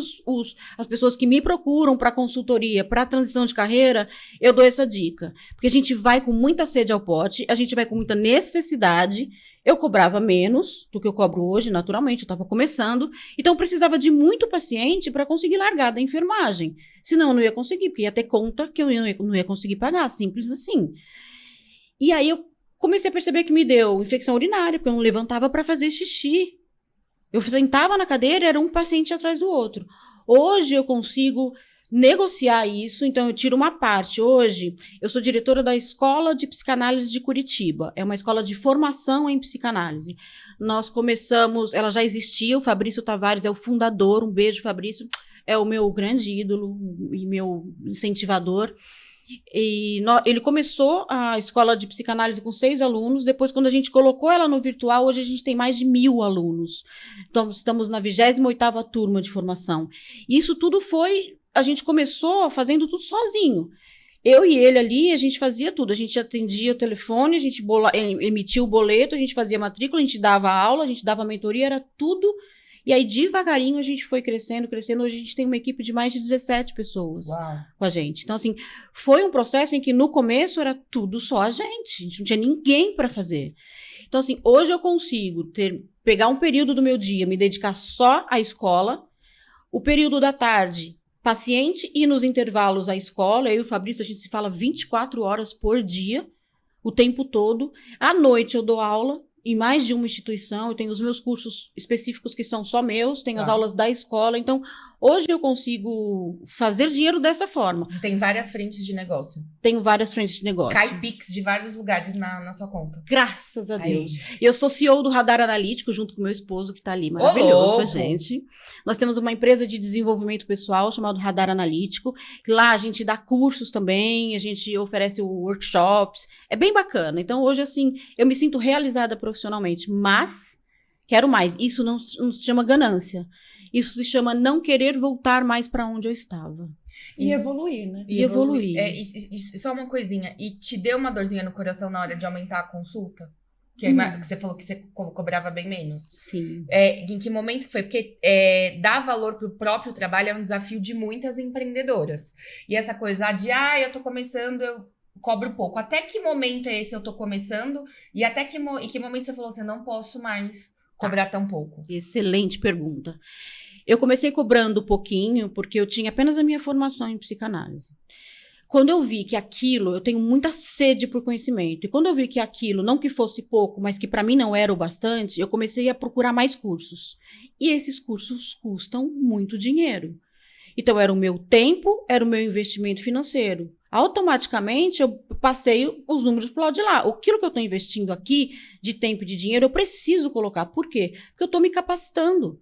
as pessoas que me procuram para consultoria, para transição de carreira, eu dou essa dica. Porque a gente vai com muita sede ao pote, a gente vai com muita necessidade. Eu cobrava menos do que eu cobro hoje, naturalmente, eu estava começando. Então, eu precisava de muito paciente para conseguir largar da enfermagem. Senão, eu não ia conseguir, porque ia ter conta que eu não ia conseguir pagar, simples assim. E aí, eu comecei a perceber que me deu infecção urinária, porque eu não levantava para fazer xixi. Eu sentava na cadeira, era um paciente atrás do outro. Hoje eu consigo negociar isso, então eu tiro uma parte. Hoje eu sou diretora da Escola de Psicanálise de Curitiba. É uma escola de formação em psicanálise. Nós começamos, ela já existia, o Fabrício Tavares é o fundador, um beijo, Fabrício, é o meu grande ídolo e meu incentivador. E ele começou a escola de psicanálise com 6 alunos, depois quando a gente colocou ela no virtual, hoje a gente tem mais de 1.000 alunos. Então, estamos na 28ª turma de formação. E isso tudo a gente começou fazendo tudo sozinho. Eu e ele ali, a gente fazia tudo, a gente atendia o telefone, a gente emitia o boleto, a gente fazia matrícula, a gente dava aula, a gente dava mentoria, era tudo. E aí, devagarinho, a gente foi crescendo. Hoje a gente tem uma equipe de mais de 17 pessoas com a gente. Então, assim, foi um processo em que no começo era tudo só a gente não tinha ninguém para fazer. Então, assim, hoje eu consigo pegar um período do meu dia, me dedicar só à escola, o período da tarde, paciente, e nos intervalos à escola. Eu e o Fabrício, a gente se fala 24 horas por dia, o tempo todo. À noite eu dou aula em mais de uma instituição, eu tenho os meus cursos específicos que são só meus, tenho as aulas da escola, então hoje eu consigo fazer dinheiro dessa forma. Você tem várias frentes de negócio. Tenho várias frentes de negócio. Cai Pix de vários lugares na sua conta. Graças a Deus. E eu sou CEO do Radar Analítico, junto com meu esposo, que tá ali, maravilhoso com a gente. Nós temos uma empresa de desenvolvimento pessoal chamada Radar Analítico. Lá a gente dá cursos também, a gente oferece workshops. É bem bacana. Então hoje, assim, eu me sinto realizada profissionalmente, mas quero mais. Isso não se chama ganância. Isso se chama não querer voltar mais para onde eu estava. E evoluir, né? E evoluir. E só uma coisinha. E te deu uma dorzinha no coração na hora de aumentar a consulta? Que você falou que você cobrava bem menos. Sim. Em que momento que foi? Porque dar valor pro próprio trabalho é um desafio de muitas empreendedoras. E essa coisa eu tô começando, eu cobro pouco. Até que momento é esse eu tô começando? E até que momento você falou assim, não posso mais cobrar tão pouco? Excelente pergunta. Eu comecei cobrando pouquinho, porque eu tinha apenas a minha formação em psicanálise. Quando eu vi que aquilo, eu tenho muita sede por conhecimento, e quando eu vi que aquilo, não que fosse pouco, mas que para mim não era o bastante, eu comecei a procurar mais cursos. E esses cursos custam muito dinheiro. Então, era o meu tempo, era o meu investimento financeiro. Automaticamente, eu passei os números para o lado de lá. Aquilo que eu estou investindo aqui, de tempo e de dinheiro, eu preciso colocar. Por quê? Porque eu estou me capacitando.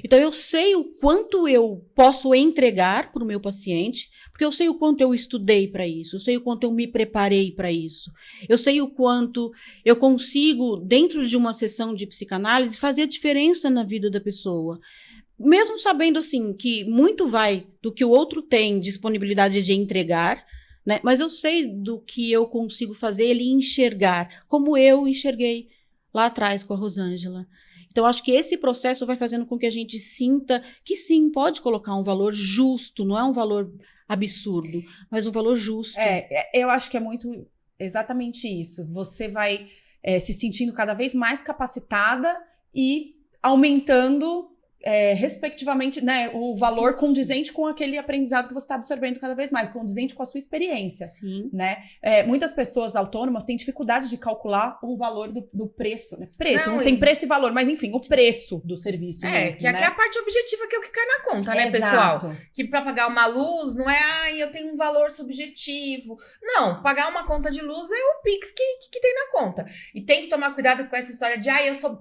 Então, eu sei o quanto eu posso entregar para o meu paciente, porque eu sei o quanto eu estudei para isso, eu sei o quanto eu me preparei para isso, eu sei o quanto eu consigo, dentro de uma sessão de psicanálise, fazer a diferença na vida da pessoa. Mesmo sabendo, assim, que muito vai do que o outro tem disponibilidade de entregar, né? Mas eu sei do que eu consigo fazer ele enxergar, como eu enxerguei lá atrás com a Rosângela. Então, acho que esse processo vai fazendo com que a gente sinta que sim, pode colocar um valor justo, não é um valor absurdo, mas um valor justo. Eu acho que é muito exatamente isso. Você vai se sentindo cada vez mais capacitada e aumentando, respectivamente, né, o valor condizente com aquele aprendizado que você está absorvendo cada vez mais, condizente com a sua experiência. Sim. Né? Muitas pessoas autônomas têm dificuldade de calcular o valor do preço. Né? Não tem preço e valor, mas enfim, o preço do serviço mesmo, que aqui né? é a parte objetiva que é o que cai na conta, né, Exato. pessoal? Que pra pagar uma luz não é, eu tenho um valor subjetivo. Não, pagar uma conta de luz é o Pix que tem na conta. E tem que tomar cuidado com essa história de,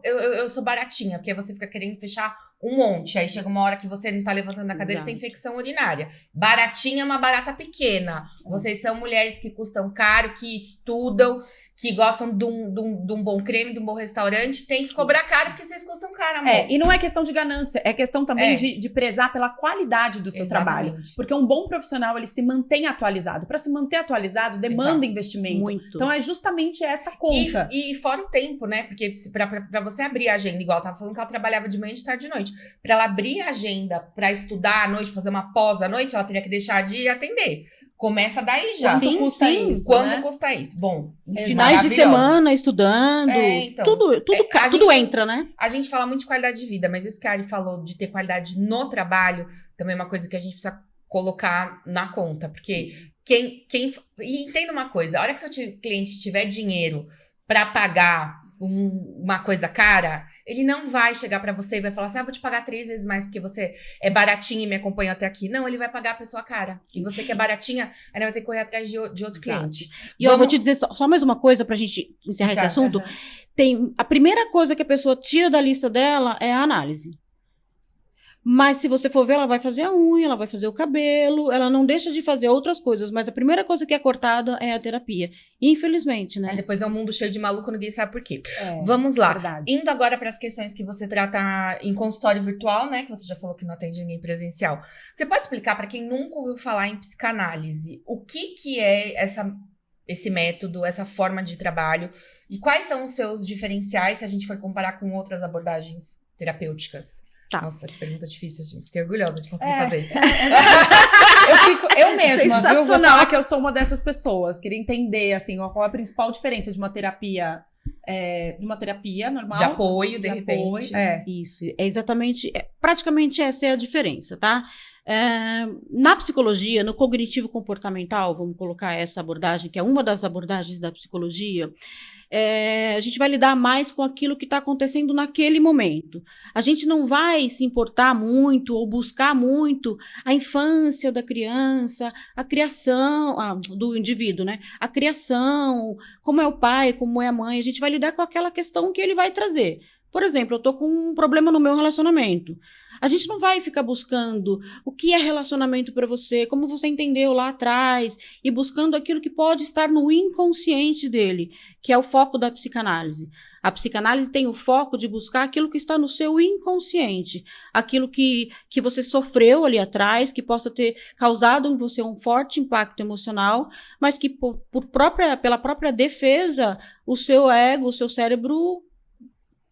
eu sou baratinha, porque você fica querendo fechar um monte. Aí chega uma hora que você não tá levantando da cadeira e tem infecção urinária. Baratinha é uma barata pequena. Vocês são mulheres que custam caro, que estudam, que gostam de um bom creme, de um bom restaurante, tem que cobrar caro porque vocês custam caro, amor. E não é questão de ganância, é questão também de prezar pela qualidade do seu trabalho. Porque um bom profissional, ele se mantém atualizado. Para se manter atualizado, demanda investimento. Muito. Então, é justamente essa conta. E fora o tempo, né? Porque pra você abrir a agenda, igual eu tava falando que ela trabalhava de manhã, de tarde e de noite. Pra ela abrir a agenda pra estudar à noite, fazer uma pós à noite, ela teria que deixar de atender. Começa daí já. Quanto custa isso? Quanto né? custa isso? Bom, Finais de semana, estudando, então, tudo entra, né? A gente fala muito de qualidade de vida, mas isso que a Ari falou de ter qualidade no trabalho, também é uma coisa que a gente precisa colocar na conta. Porque e entenda uma coisa, a hora que seu cliente tiver dinheiro pra pagar uma coisa cara, ele não vai chegar pra você e vai falar assim, vou te pagar 3 vezes mais porque você é baratinha e me acompanhou até aqui. Não, ele vai pagar a pessoa cara. E você que é baratinha, ainda vai ter que correr atrás de outro cliente. E eu vou te dizer só mais uma coisa pra gente encerrar esse assunto. Tem a primeira coisa que a pessoa tira da lista dela é a análise. Mas se você for ver, ela vai fazer a unha, ela vai fazer o cabelo, ela não deixa de fazer outras coisas, mas a primeira coisa que é cortada é a terapia. Infelizmente, né? Depois é um mundo cheio de maluco, ninguém sabe por quê. Vamos lá. Verdade. Indo agora para as questões que você trata em consultório virtual, né? Que você já falou que não atende ninguém presencial. Você pode explicar para quem nunca ouviu falar em psicanálise, o que é esse método, essa forma de trabalho e quais são os seus diferenciais se a gente for comparar com outras abordagens terapêuticas? Tá. Nossa, que pergunta difícil, gente. Fiquei orgulhosa de conseguir fazer. Eu mesma, viu? Vou falar que eu sou uma dessas pessoas. Queria entender, assim, qual é a principal diferença de uma terapia normal. De apoio, de repente. Isso, é exatamente, praticamente essa é a diferença, tá? Na psicologia, no cognitivo comportamental, vamos colocar essa abordagem, que é uma das abordagens da psicologia, a gente vai lidar mais com aquilo que está acontecendo naquele momento. A gente não vai se importar muito ou buscar muito a infância da criança, a criação do indivíduo, né? A criação, como é o pai, como é a mãe. A gente vai lidar com aquela questão que ele vai trazer. Por exemplo, eu tô com um problema no meu relacionamento. A gente não vai ficar buscando o que é relacionamento para você, como você entendeu lá atrás, e buscando aquilo que pode estar no inconsciente dele, que é o foco da psicanálise. A psicanálise tem o foco de buscar aquilo que está no seu inconsciente, aquilo que você sofreu ali atrás, que possa ter causado em você um forte impacto emocional, mas que pela própria defesa, o seu ego, o seu cérebro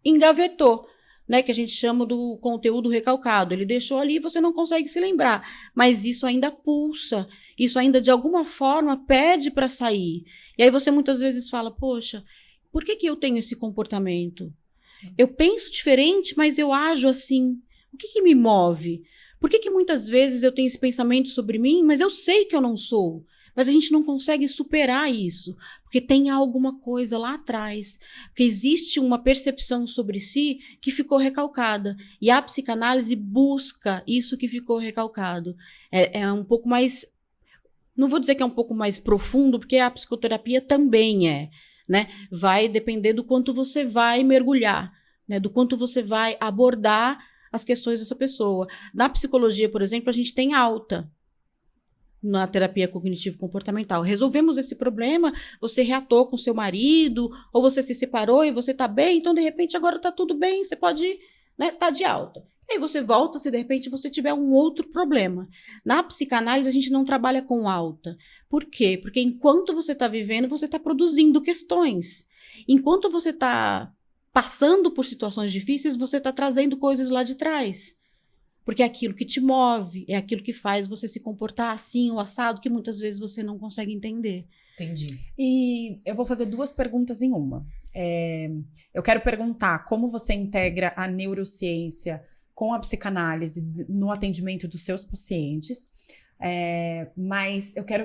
engavetou, né, que a gente chama do conteúdo recalcado. Ele deixou ali e você não consegue se lembrar, mas isso ainda pulsa, isso ainda de alguma forma pede para sair. E aí você muitas vezes fala, poxa, por que eu tenho esse comportamento? Eu penso diferente, mas eu ajo assim. O que que me move? Por que que muitas vezes eu tenho esse pensamento sobre mim, mas eu sei que eu não sou? Mas a gente não consegue superar isso, porque tem alguma coisa lá atrás, porque existe uma percepção sobre si que ficou recalcada, e a psicanálise busca isso que ficou recalcado. É um pouco mais, não vou dizer que é um pouco mais profundo, porque a psicoterapia também né? Vai depender do quanto você vai mergulhar, né? Do quanto você vai abordar as questões dessa pessoa. Na psicologia, por exemplo, a gente tem alta na terapia cognitivo-comportamental. Resolvemos esse problema, você reatou com seu marido, ou você se separou e você tá bem, então de repente agora tá tudo bem, você pode, né, tá de alta. Aí você volta se de repente você tiver um outro problema. Na psicanálise a gente não trabalha com alta. Por quê? Porque enquanto você tá vivendo, você tá produzindo questões. Enquanto você tá passando por situações difíceis, você tá trazendo coisas lá de trás. Porque é aquilo que te move, é aquilo que faz você se comportar assim ou assado, que muitas vezes você não consegue entender. Entendi. E eu vou fazer 2 perguntas em uma. Eu quero perguntar como você integra a neurociência com a psicanálise no atendimento dos seus pacientes. Mas eu quero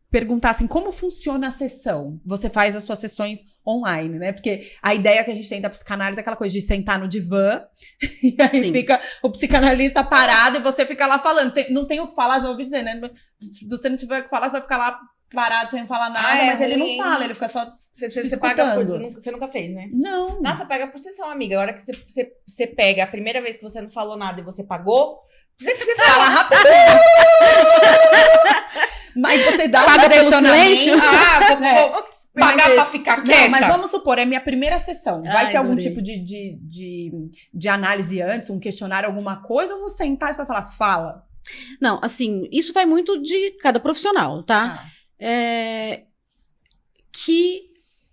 perguntar assim, como funciona a sessão? Você faz as suas sessões online, né? Porque a ideia que a gente tem da psicanálise é aquela coisa de sentar no divã e aí Sim. fica o psicanalista parado e você fica lá falando. Não tem o que falar, já ouvi dizer, né? Se você não tiver o que falar, você vai ficar lá parado sem falar nada, mas ele não fala, ele fica só Você paga por... Você nunca fez, né? Não. Nossa, paga por sessão, amiga. A hora que você pega, a primeira vez que você não falou nada e você pagou, você fala rapidinho. Mas você dá Paga um pelo direcionamento. silêncio? Vou pagar pra ficar quieta. Não, mas vamos supor, é minha primeira sessão. Vai Ai, ter algum adorei. tipo de análise antes, um questionário, alguma coisa, ou vou sentar e você vai falar, fala. Não, assim, isso vai muito de cada profissional, tá? Que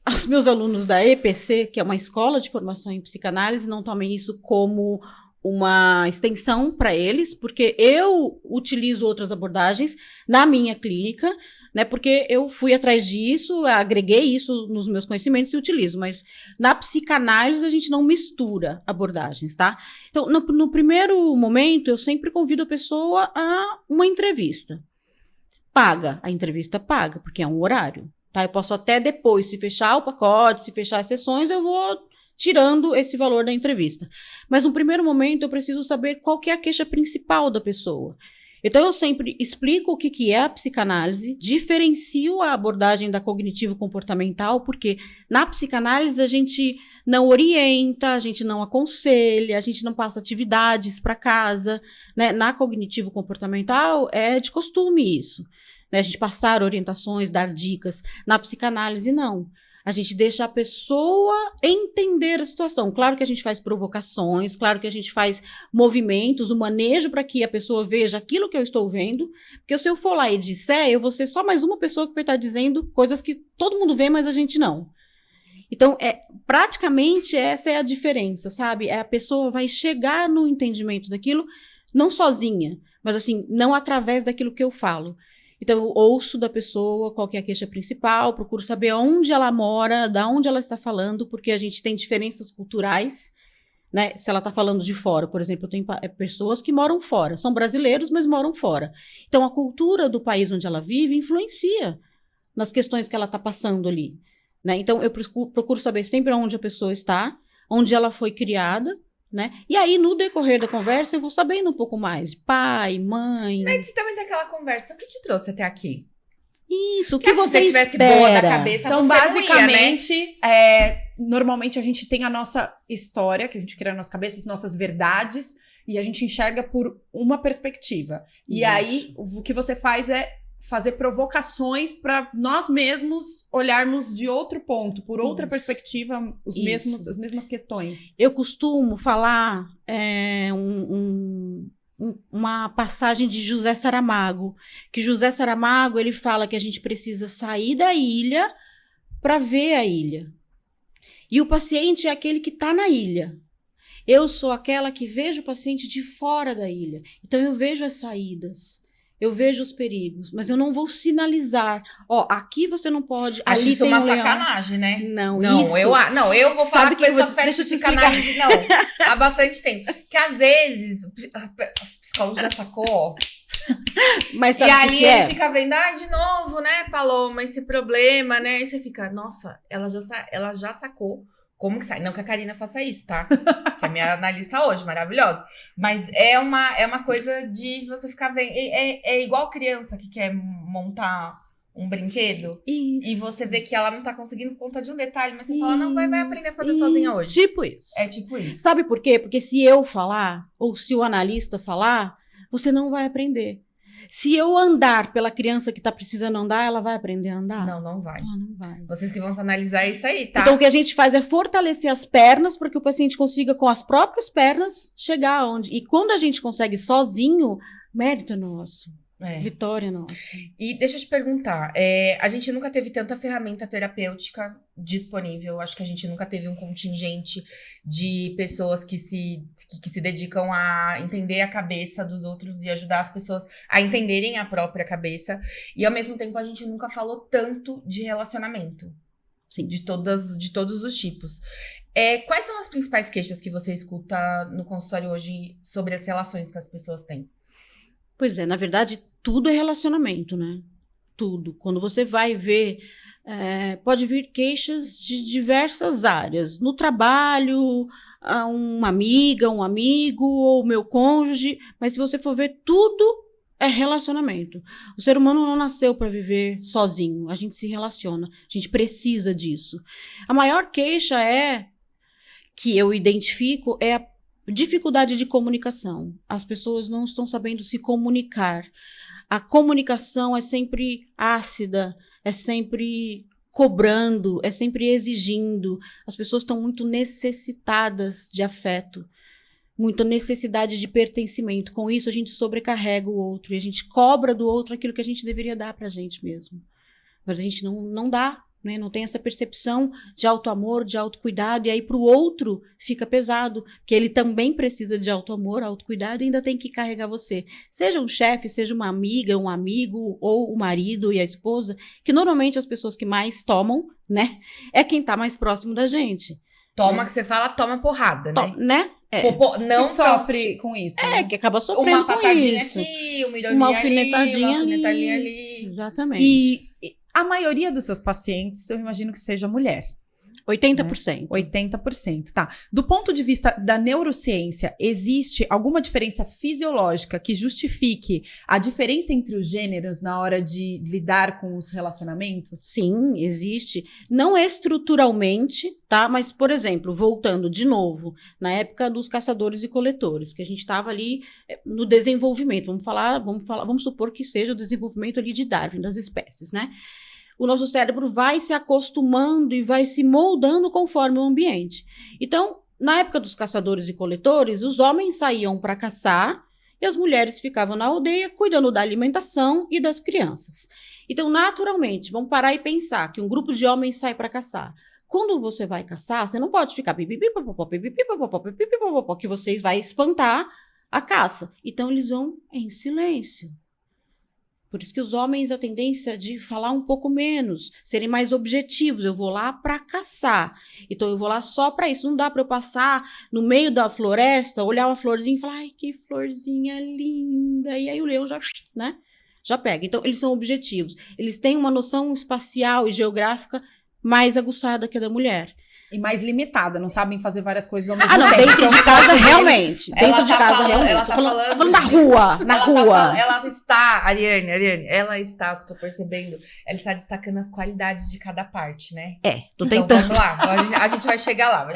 os meus alunos da EPC, que é uma escola de formação em psicanálise, não tomem isso como uma extensão para eles, porque eu utilizo outras abordagens na minha clínica, né? Porque eu fui atrás disso, agreguei isso nos meus conhecimentos e utilizo, mas na psicanálise a gente não mistura abordagens, tá? Então, no primeiro momento, eu sempre convido a pessoa a uma entrevista. Paga, a entrevista paga, porque é um horário, tá? Eu posso até depois, se fechar o pacote, se fechar as sessões, eu vou tirando esse valor da entrevista. Mas no primeiro momento eu preciso saber qual que é a queixa principal da pessoa. Então eu sempre explico o que é a psicanálise, diferencio a abordagem da cognitivo-comportamental, porque na psicanálise a gente não orienta, a gente não aconselha, a gente não passa atividades para casa, né? Na cognitivo-comportamental é de costume isso, né? A gente passar orientações, dar dicas. Na psicanálise não. A gente deixa a pessoa entender a situação. Claro que a gente faz provocações, claro que a gente faz movimentos, o manejo para que a pessoa veja aquilo que eu estou vendo. Porque se eu for lá e disser, eu vou ser só mais uma pessoa que vai estar dizendo coisas que todo mundo vê, mas a gente não. Então, praticamente essa é a diferença, sabe? A pessoa vai chegar no entendimento daquilo, não sozinha, mas assim, não através daquilo que eu falo. Então, eu ouço da pessoa qual que é a queixa principal, procuro saber onde ela mora, da onde ela está falando, porque a gente tem diferenças culturais, né? Se ela está falando de fora, por exemplo, eu tenho pessoas que moram fora, são brasileiros, mas moram fora. Então, a cultura do país onde ela vive influencia nas questões que ela está passando ali, né? Então, eu procuro saber sempre onde a pessoa está, onde ela foi criada, né? E aí, no decorrer da conversa, eu vou sabendo um pouco mais de pai, mãe. Mas você também tem aquela conversa. O que te trouxe até aqui? Isso, o que Se você você tivesse espera? boa da cabeça, Então, você não ia, né? basicamente, normalmente a gente tem a nossa história, que a gente cria na nossa cabeça, as nossas verdades, e a gente enxerga por uma perspectiva. E Isso. aí, o que você faz é fazer provocações para nós mesmos olharmos de outro ponto, por outra Isso. perspectiva, Isso. as mesmas questões. Eu costumo falar uma passagem de José Saramago, que José Saramago ele fala que a gente precisa sair da ilha para ver a ilha. E o paciente é aquele que está na ilha. Eu sou aquela que vejo o paciente de fora da ilha. Então eu vejo as saídas. eu vejo os perigos, mas eu não vou sinalizar. Ó, aqui você não pode, Acho ali isso tem uma um leão. sacanagem, né? Não, Não, isso... eu vou falar Sabe que que eu pessoas vou- fazem deixa eu te psicanálise, não, há bastante tempo. Que às vezes, os psicólogos já sacou, ó. Mas E sabe o que ali que ele é? fica vendo, de novo, né, Paloma, esse problema, né? E você fica, nossa, ela já sacou como que sai. Não que a Karina faça isso, tá? Que é a minha analista hoje, maravilhosa. Mas é uma coisa de você ficar vendo. É igual criança que quer montar um brinquedo. Isso. E você vê que ela não tá conseguindo por conta de um detalhe, mas você fala, não, vai aprender a fazer Isso. sozinha hoje. Tipo isso. É tipo isso. Sabe por quê? Porque se eu falar, ou se o analista falar, você não vai aprender. Se eu andar pela criança que tá precisando andar, ela vai aprender a andar? Não vai. Ela não vai. Vocês que vão se analisar isso aí, tá? Então, o que a gente faz é fortalecer as pernas para que o paciente consiga, com as próprias pernas, chegar aonde. E quando a gente consegue sozinho, mérito é nosso. É. Vitória é nossa. E deixa eu te perguntar, a gente nunca teve tanta ferramenta terapêutica disponível, acho que a gente nunca teve um contingente de pessoas que se dedicam a entender a cabeça dos outros e ajudar as pessoas a entenderem a própria cabeça, e ao mesmo tempo a gente nunca falou tanto de relacionamento. Sim. De todos os tipos. Quais são as principais queixas que você escuta no consultório hoje sobre as relações que as pessoas têm? Pois é, na verdade, tudo é relacionamento, né? Tudo. Quando você vai ver, pode vir queixas de diversas áreas. No trabalho, uma amiga, um amigo, ou meu cônjuge. Mas se você for ver, tudo é relacionamento. O ser humano não nasceu para viver sozinho. A gente se relaciona. A gente precisa disso. A maior queixa que eu identifico é a dificuldade de comunicação. As pessoas não estão sabendo se comunicar. A comunicação é sempre ácida, é sempre cobrando, é sempre exigindo. As pessoas estão muito necessitadas de afeto, muita necessidade de pertencimento. Com isso, a gente sobrecarrega o outro e a gente cobra do outro aquilo que a gente deveria dar pra gente mesmo. Mas a gente não dá. Né? Não tem essa percepção de autoamor, de autocuidado, e aí pro outro fica pesado, porque ele também precisa de autoamor, autocuidado, e ainda tem que carregar você. Seja um chefe, seja uma amiga, um amigo, ou o marido e a esposa, que normalmente as pessoas que mais tomam, né, é quem tá mais próximo da gente. Toma, que você fala, toma porrada, né? Né? Não sofre com isso. né? Que acaba sofrendo uma com patadinha isso. aqui, uma ironia Uma alfinetadinha uma alfinetadinha ali. Exatamente. E a maioria dos seus pacientes, eu imagino que seja mulher. 80%. 80%, tá. Do ponto de vista da neurociência, existe alguma diferença fisiológica que justifique a diferença entre os gêneros na hora de lidar com os relacionamentos? Sim, existe. Não estruturalmente, tá? Mas, por exemplo, voltando de novo, na época dos caçadores e coletores, que a gente estava ali no desenvolvimento. Vamos supor que seja o desenvolvimento ali de Darwin, das espécies, né? O nosso cérebro vai se acostumando e vai se moldando conforme o ambiente. Então, na época dos caçadores e coletores, os homens saíam para caçar e as mulheres ficavam na aldeia cuidando da alimentação e das crianças. Então, naturalmente, vamos parar e pensar que um grupo de homens sai para caçar. Quando você vai caçar, você não pode ficar pipipipopopó, que vocês vai espantar a caça. Então, eles vão em silêncio. Por isso que os homens, a tendência de falar um pouco menos, serem mais objetivos. Eu vou lá para caçar. Então, eu vou lá só para isso. Não dá para eu passar no meio da floresta, olhar uma florzinha e falar, ai, que florzinha linda. E aí o leão já pega. Então, eles são objetivos. Eles têm uma noção espacial e geográfica mais aguçada que a da mulher. E mais limitada, não sabem fazer várias coisas ao mesmo Ah, não, tempo. dentro de casa, realmente. Ela Dentro de tá casa, falando- realmente. ela Tô tá falando falando da de- rua, na rua. Ela está, Ariane, ela está, o que eu tô percebendo, ela está destacando as qualidades de cada parte, né? Tô Então tentando. vamos lá, a gente vai chegar lá.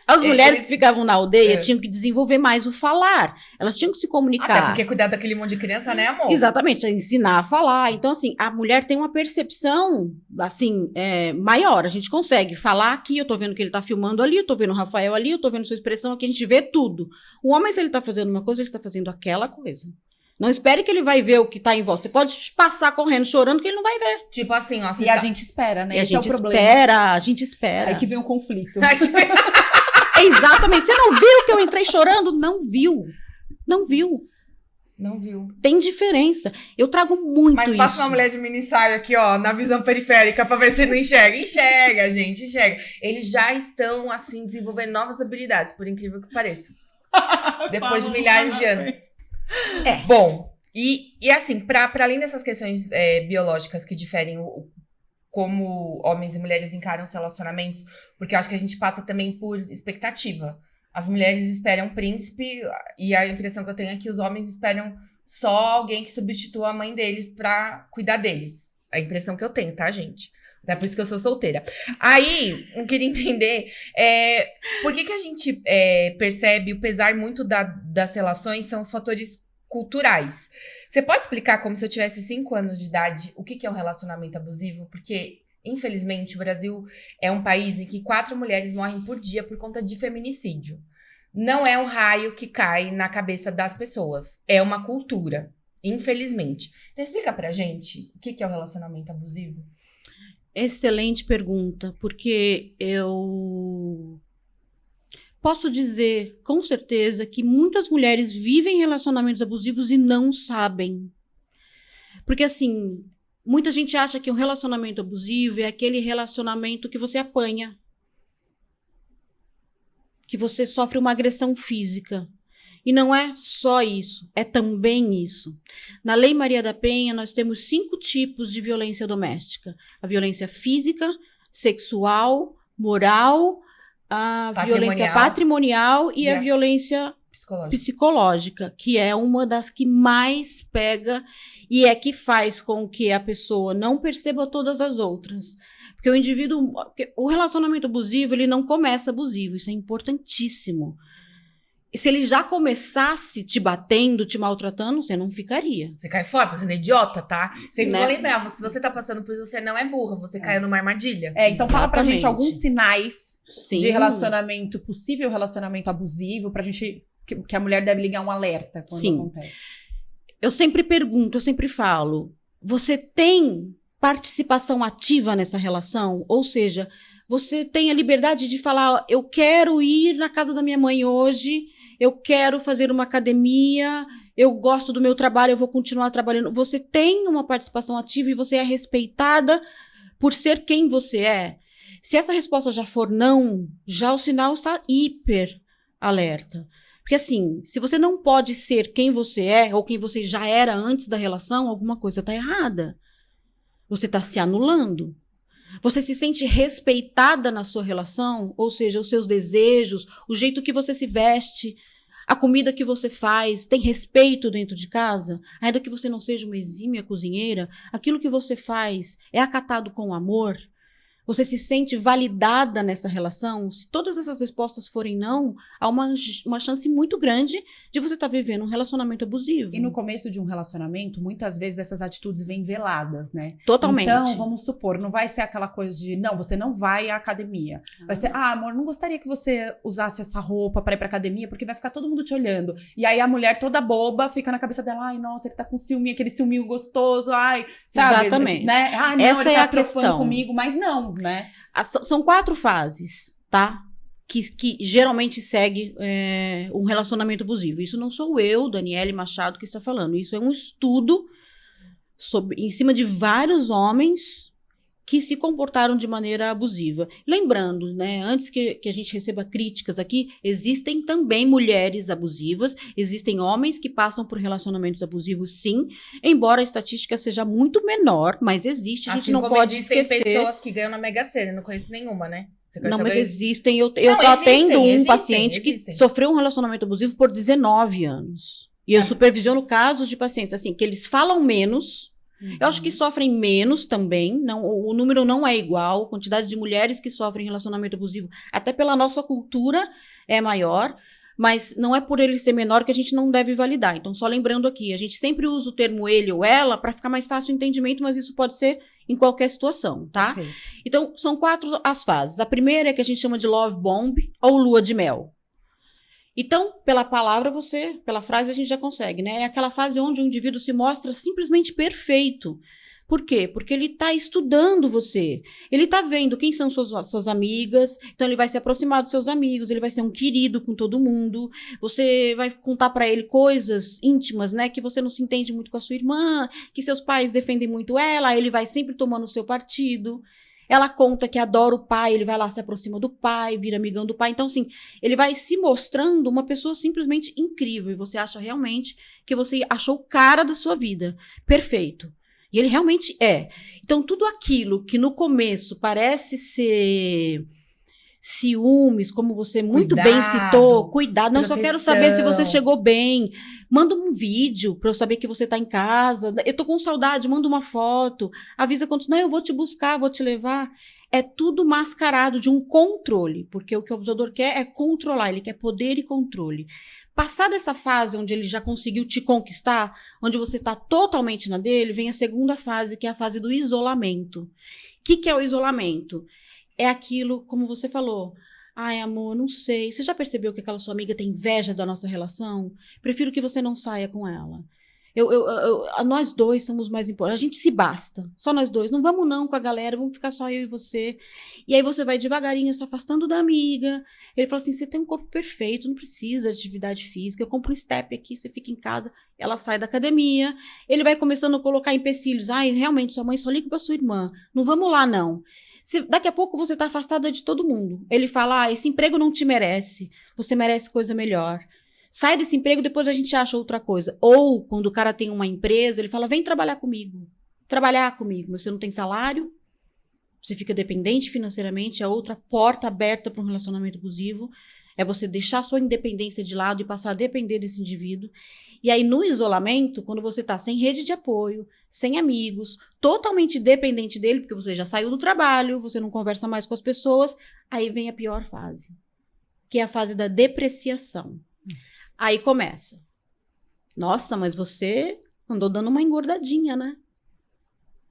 As mulheres Eles- que ficavam na aldeia É. tinham que desenvolver mais o falar. Elas tinham que se comunicar. Até porque cuidar daquele monte de criança, né, amor? Exatamente, ensinar a falar. Então, assim, a mulher tem uma percepção, assim, maior. A gente consegue falar aqui, eu tô vendo que ele tá filmando ali, eu tô vendo o Rafael ali, eu tô vendo sua expressão aqui, a gente vê tudo. O homem, se ele tá fazendo uma coisa, ele tá fazendo aquela coisa. Não espere que ele vai ver o que tá em volta. Você pode passar correndo, chorando, que ele não vai ver. Tipo assim, ó. E a gente espera, né? E a Esse é o gente problema. a gente espera. Aí que vem o conflito. Exatamente. Você não viu que eu entrei chorando? Não viu. Não viu. Não viu. Tem diferença. Eu trago muito Mas isso. passa uma mulher de mini saia aqui, ó, na visão periférica, pra ver se não enxerga. Enxerga, gente, enxerga. Eles já estão, assim, desenvolvendo novas habilidades, por incrível que pareça. Depois de milhares de anos. Bom, e assim, pra além dessas questões biológicas que diferem como homens e mulheres encaram os relacionamentos, porque eu acho que a gente passa também por expectativa. As mulheres esperam um príncipe e a impressão que eu tenho é que os homens esperam só alguém que substitua a mãe deles pra cuidar deles. A impressão que eu tenho, tá, gente? É por isso que eu sou solteira. Aí, eu queria entender por que a gente percebe o pesar muito das relações são os fatores culturais. Você pode explicar, como se eu tivesse 5 anos de idade, o que é um relacionamento abusivo? Porque, infelizmente, o Brasil é um país em que 4 mulheres morrem por dia por conta de feminicídio. Não é um raio que cai na cabeça das pessoas. É uma cultura, infelizmente. Então, explica pra gente o que é um relacionamento abusivo. Excelente pergunta, porque eu posso dizer com certeza que muitas mulheres vivem relacionamentos abusivos e não sabem. Porque, assim, muita gente acha que um relacionamento abusivo é aquele relacionamento que você apanha, que você sofre uma agressão física. E não é só isso, é também isso. Na Lei Maria da Penha, nós temos 5 tipos de violência doméstica. A violência física, sexual, moral, a violência patrimonial e a violência psicológica, que é uma das que mais pega e é que faz com que a pessoa não perceba todas as outras. Porque o indivíduo, o relacionamento abusivo, ele não começa abusivo, isso é importantíssimo. E se ele já começasse te batendo, te maltratando, você não ficaria. Você cai fora, você não é idiota, tá? Sempre vou lembrar, se você tá passando por isso, você não é burra, você caiu numa armadilha. Então fala pra gente alguns sinais Sim. de relacionamento, possível relacionamento abusivo, pra gente, que a mulher deve ligar um alerta quando acontece. Eu sempre pergunto, eu sempre falo, você tem participação ativa nessa relação? Ou seja, você tem a liberdade de falar, eu quero ir na casa da minha mãe hoje, eu quero fazer uma academia, eu gosto do meu trabalho, eu vou continuar trabalhando. Você tem uma participação ativa e você é respeitada por ser quem você é. Se essa resposta já for não, já o sinal está hiper alerta. Porque assim, se você não pode ser quem você é, ou quem você já era antes da relação, alguma coisa está errada. Você está se anulando. Você se sente respeitada na sua relação, ou seja, os seus desejos, o jeito que você se veste, a comida que você faz, tem respeito dentro de casa? Ainda que você não seja uma exímia cozinheira, aquilo que você faz é acatado com amor? Você se sente validada nessa relação? Se todas essas respostas forem não, há uma chance muito grande de você estar vivendo um relacionamento abusivo. E no começo de um relacionamento, muitas vezes essas atitudes vêm veladas, né? Totalmente. Então, vamos supor, não vai ser aquela coisa de, não, você não vai à academia. Vai ser, amor, não gostaria que você usasse essa roupa pra ir pra academia, porque vai ficar todo mundo te olhando. E aí a mulher toda boba fica na cabeça dela, ai, nossa, ele tá com ciúminho, aquele ciúminho gostoso, ai, sabe? Exatamente. Né? Ah, não, essa ele é tá a questão comigo, mas não, né? São 4 fases, tá? Que geralmente segue um relacionamento abusivo. Isso não sou eu, Daniele Machado, que está falando. Isso é um estudo em cima de vários homens que se comportaram de maneira abusiva. Lembrando, né, antes que a gente receba críticas aqui, existem também mulheres abusivas, existem homens que passam por relacionamentos abusivos, sim, embora a estatística seja muito menor, mas existe, a gente não pode esquecer. Existem pessoas que ganham na Mega Sena, não conheço nenhuma, né? Não, mas existem. Eu tô atendo um paciente que sofreu um relacionamento abusivo por 19 anos. E eu supervisiono casos de pacientes, assim, que eles falam menos. Eu acho que sofrem menos também, não, o número não é igual, a quantidade de mulheres que sofrem relacionamento abusivo, até pela nossa cultura, é maior, mas não é por ele ser menor que a gente não deve validar. Então, só lembrando aqui, a gente sempre usa o termo ele ou ela para ficar mais fácil o entendimento, mas isso pode ser em qualquer situação, tá? Perfeito. Então, são 4 as fases. A primeira é que a gente chama de love bomb ou lua de mel. Então, pela palavra pela frase a gente já consegue, né? É aquela fase onde o indivíduo se mostra simplesmente perfeito. Por quê? Porque ele tá estudando você. Ele tá vendo quem são suas amigas, então ele vai se aproximar dos seus amigos, ele vai ser um querido com todo mundo. Você vai contar pra ele coisas íntimas, né, que você não se entende muito com a sua irmã, que seus pais defendem muito ela, ele vai sempre tomando o seu partido. Ela conta que adora o pai, ele vai lá, se aproxima do pai, vira amigão do pai. Então, assim, ele vai se mostrando uma pessoa simplesmente incrível. E você acha realmente que você achou o cara da sua vida. Perfeito. E ele realmente é. Então, tudo aquilo que no começo parece ser ciúmes, como você muito bem citou, cuidado, não, só quero saber se você chegou bem, manda um vídeo pra eu saber que você tá em casa, eu tô com saudade, manda uma foto, avisa quando, não, eu vou te buscar, vou te levar. É tudo mascarado de um controle, porque o que o abusador quer é controlar, ele quer poder e controle. Passar dessa fase onde ele já conseguiu te conquistar, onde você tá totalmente na dele, vem a segunda fase, que é a fase do isolamento. O que é o isolamento? É aquilo, como você falou, ai, amor, não sei, você já percebeu que aquela sua amiga tem inveja da nossa relação? Prefiro que você não saia com ela. Nós dois somos mais importantes, a gente se basta, só nós dois, não vamos não com a galera, vamos ficar só eu e você. E aí você vai devagarinho se afastando da amiga, ele fala assim, você tem um corpo perfeito, não precisa de atividade física, eu compro um step aqui, você fica em casa, ela sai da academia, ele vai começando a colocar empecilhos, ai, realmente, sua mãe só liga pra sua irmã, não vamos lá não. Daqui a pouco você tá afastada de todo mundo. Ele fala, esse emprego não te merece. Você merece coisa melhor. Sai desse emprego, depois a gente acha outra coisa. Ou, quando o cara tem uma empresa, ele fala, vem trabalhar comigo. Trabalhar comigo. Você não tem salário, você fica dependente financeiramente, é outra porta aberta para um relacionamento abusivo. É você deixar sua independência de lado e passar a depender desse indivíduo. E aí, no isolamento, quando você tá sem rede de apoio, sem amigos, totalmente dependente dele, porque você já saiu do trabalho, você não conversa mais com as pessoas, aí vem a pior fase, que é a fase da depreciação. Aí começa. Nossa, mas você andou dando uma engordadinha, né?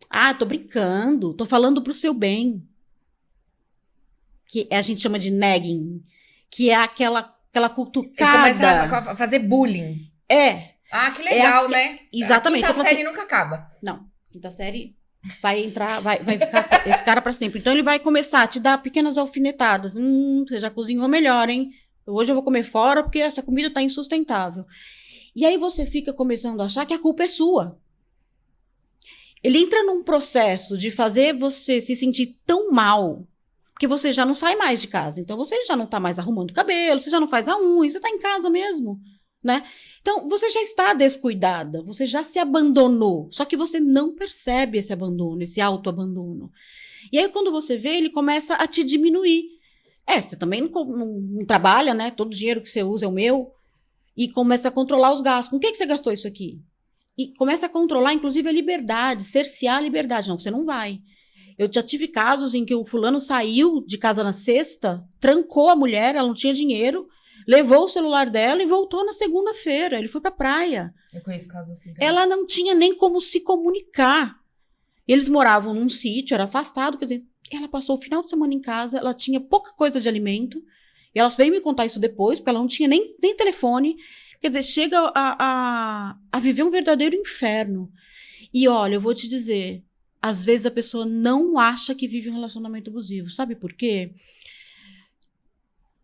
Ah, tô brincando, tô falando pro seu bem. Que a gente chama de nagging, que é aquela cutucada. Ele começa a fazer bullying. É. Ah, que legal, né? Exatamente. A quinta série nunca acaba. Não, quinta série vai entrar, vai ficar esse cara pra sempre. Então ele vai começar a te dar pequenas alfinetadas. Você já cozinhou melhor, hein? Hoje eu vou comer fora porque essa comida tá insustentável. E aí você fica começando a achar que a culpa é sua. Ele entra num processo de fazer você se sentir tão mal que você já não sai mais de casa. Então você já não tá mais arrumando o cabelo, você já não faz a unha, você tá em casa mesmo, né? Então você já está descuidada, você já se abandonou. Só que você não percebe esse abandono, esse autoabandono. E aí quando você vê, ele começa a te diminuir. Você também não trabalha, né? Todo o dinheiro que você usa é o meu. E começa a controlar os gastos. Com o que você gastou isso aqui? E começa a controlar, inclusive, a liberdade, cercear a liberdade. Não, você não vai. Eu já tive casos em que o fulano saiu de casa na sexta, trancou a mulher, ela não tinha dinheiro, levou o celular dela e voltou na segunda-feira. Ele foi pra praia. Eu conheço casos assim também. Ela não tinha nem como se comunicar. Eles moravam num sítio, era afastado, quer dizer, ela passou o final de semana em casa, ela tinha pouca coisa de alimento, e ela veio me contar isso depois, porque ela não tinha nem telefone. Quer dizer, chega a viver um verdadeiro inferno. E olha, eu vou te dizer, às vezes a pessoa não acha que vive um relacionamento abusivo. Sabe por quê?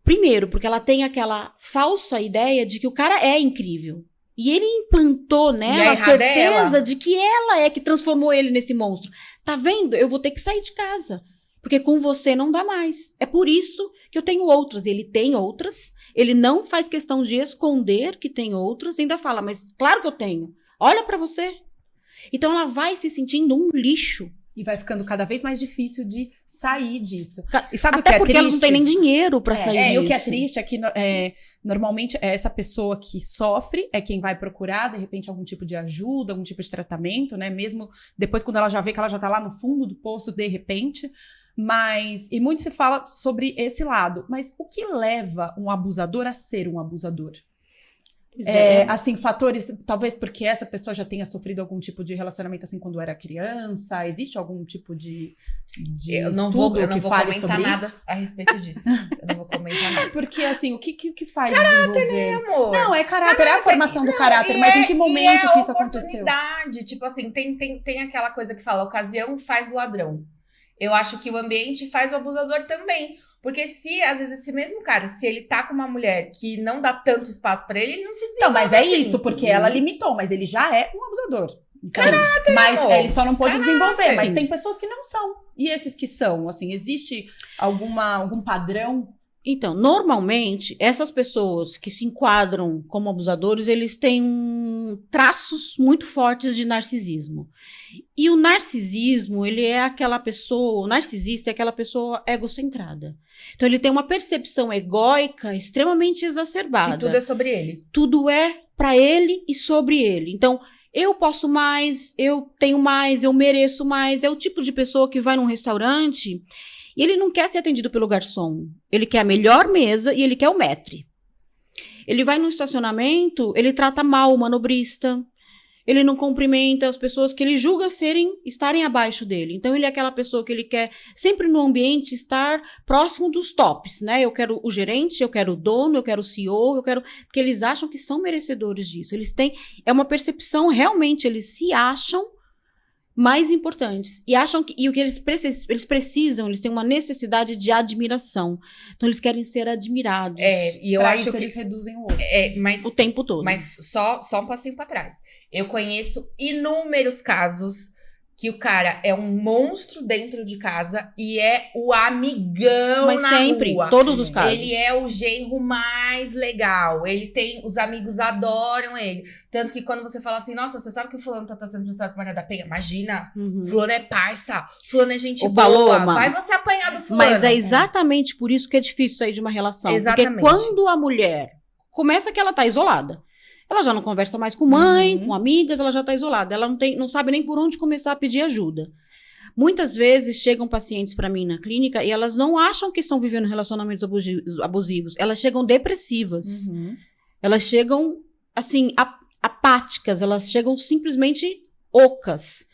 Primeiro, porque ela tem aquela falsa ideia de que o cara é incrível. E ele implantou nela a certeza de que ela é que transformou ele nesse monstro. Tá vendo? Eu vou ter que sair de casa. Porque com você não dá mais. É por isso que eu tenho outras. Ele tem outras. Ele não faz questão de esconder que tem outras. Ainda fala, mas claro que eu tenho. Olha pra você. Então ela vai se sentindo um lixo. E vai ficando cada vez mais difícil de sair disso. E sabe Até o que é porque triste? elas não têm nem dinheiro pra sair disso. E o que é triste é que normalmente é essa pessoa que sofre, é quem vai procurar, de repente, algum tipo de ajuda, algum tipo de tratamento, né? Mesmo depois, quando ela já vê que ela já tá lá no fundo do poço, de repente. E muito se fala sobre esse lado. Mas o que leva um abusador a ser um abusador? Assim, fatores, talvez porque essa pessoa já tenha sofrido algum tipo de relacionamento assim quando era criança. Existe algum tipo de Eu não estudo vou, que fale comentar sobre nada isso? a respeito disso. Eu não vou comentar nada. Porque, assim, o que faz desenvolver? Amor. Não, é caráter, é a formação do caráter, mas em que momento que isso aconteceu? Oportunidade, tipo assim, tem aquela coisa que fala, ocasião faz o ladrão. Eu acho que o ambiente faz o abusador também. Porque se, às vezes, esse mesmo cara, se ele tá com uma mulher que não dá tanto espaço pra ele, ele não se desenvolve. Então, mas é assim. isso, porque ela limitou, mas ele já é um abusador. Então, mas amor. ele só não pôde desenvolver, mas Sim. tem pessoas que não são. E esses que são, assim, existe algum padrão? Então, normalmente, essas pessoas que se enquadram como abusadores, eles têm traços muito fortes de narcisismo. E o narcisismo, ele é aquela pessoa, o narcisista é aquela pessoa egocentrada. Então, ele tem uma percepção egóica extremamente exacerbada. Que tudo é sobre ele. Tudo é pra ele e sobre ele. Então, eu posso mais, eu tenho mais, eu mereço mais. É o tipo de pessoa que vai num restaurante e ele não quer ser atendido pelo garçom. Ele quer a melhor mesa e ele quer o maître. Ele vai num estacionamento, ele trata mal o manobrista. Ele não cumprimenta as pessoas que ele julga estarem abaixo dele. Então, ele é aquela pessoa que ele quer sempre no ambiente estar próximo dos tops, né? Eu quero o gerente, eu quero o dono, eu quero o CEO, porque eles acham que são merecedores disso. É uma percepção, realmente, eles se acham mais importantes. E acham que, e o que eles precisam, eles têm uma necessidade de admiração. Então, eles querem ser admirados. E eu Pra acho isso que eles reduzem o outro. mas O tempo todo. Mas só um passinho pra trás. Eu conheço inúmeros casos que o cara é um monstro dentro de casa e é o amigão Mas na sempre, rua. todos os casos. Ele é o genro mais legal. Ele tem... Os amigos adoram ele. Tanto que quando você fala assim, nossa, você sabe que o fulano tá sendo processado por Maria da Penha? Imagina, fulano é parça, fulano é gente Ô, boa. Paloma, Vai você apanhar do fulano. Mas é exatamente por isso que é difícil sair de uma relação. Exatamente. Porque quando a mulher começa que ela tá isolada, ela já não conversa mais com mãe, com amigas, ela já tá isolada. Ela não sabe nem por onde começar a pedir ajuda. Muitas vezes chegam pacientes pra mim na clínica e elas não acham que estão vivendo relacionamentos abusivos. Elas chegam depressivas. Elas chegam, assim, apáticas. Elas chegam simplesmente ocas.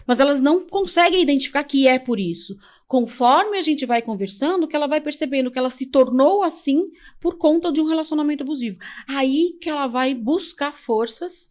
Mas elas não conseguem identificar que é por isso. Conforme a gente vai conversando, que ela vai percebendo que ela se tornou assim por conta de um relacionamento abusivo. Aí que ela vai buscar forças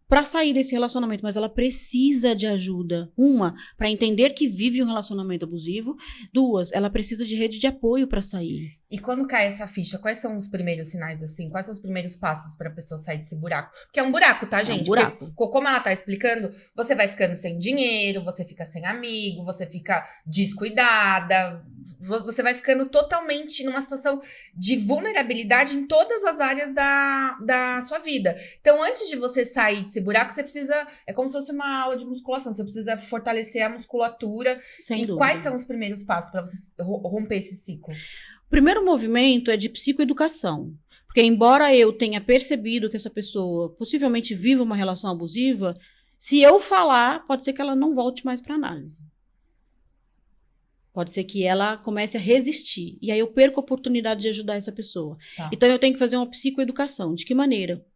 para sair desse relacionamento, mas ela precisa de ajuda. Uma, para entender que vive um relacionamento abusivo. Duas, ela precisa de rede de apoio para sair. E quando cai essa ficha, quais são os primeiros sinais, assim? Quais são os primeiros passos pra pessoa sair desse buraco? Porque é um buraco, tá, gente? um buraco. Porque, como ela tá explicando, você vai ficando sem dinheiro, você fica sem amigo, você fica descuidada, você vai ficando totalmente numa situação de vulnerabilidade em todas as áreas da sua vida. Então, antes de você sair desse buraco, você precisa... É como se fosse uma aula de musculação. Você precisa fortalecer a musculatura. Sem E dúvida. quais são os primeiros passos pra você romper esse ciclo? O primeiro movimento é de psicoeducação. Porque embora eu tenha percebido que essa pessoa possivelmente viva uma relação abusiva, se eu falar, pode ser que ela não volte mais para análise. Pode ser que ela comece a resistir. E aí eu perco a oportunidade de ajudar essa pessoa. Tá. Então eu tenho que fazer uma psicoeducação. De que maneira?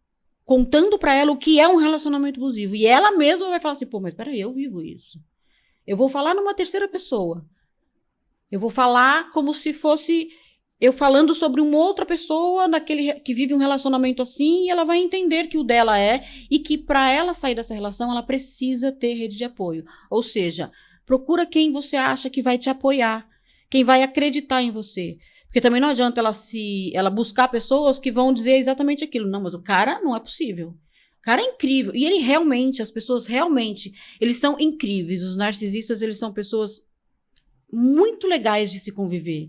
Contando para ela o que é um relacionamento abusivo. E ela mesma vai falar assim, pô, mas peraí, eu vivo isso. Eu vou falar numa terceira pessoa. Eu vou falar como se fosse... eu falando sobre uma outra pessoa que vive um relacionamento assim, e ela vai entender que o dela é, e que para ela sair dessa relação, ela precisa ter rede de apoio. Ou seja, procura quem você acha que vai te apoiar, quem vai acreditar em você. Porque também não adianta ela buscar pessoas que vão dizer exatamente aquilo. Não, mas o cara não é possível. O cara é incrível. E ele realmente, as pessoas realmente, eles são incríveis. Os narcisistas, eles são pessoas muito legais de se conviver.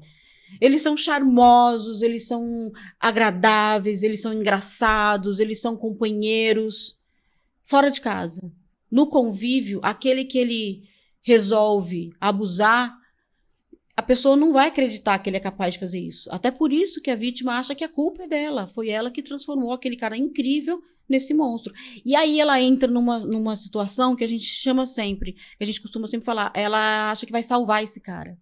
Eles são charmosos, eles são agradáveis, eles são engraçados, eles são companheiros. Fora de casa. No convívio, aquele que ele resolve abusar, a pessoa não vai acreditar que ele é capaz de fazer isso. Até por isso que a vítima acha que a culpa é dela. Foi ela que transformou aquele cara incrível nesse monstro. E aí ela entra numa situação que a gente chama sempre, que a gente costuma sempre falar, ela acha que vai salvar esse cara.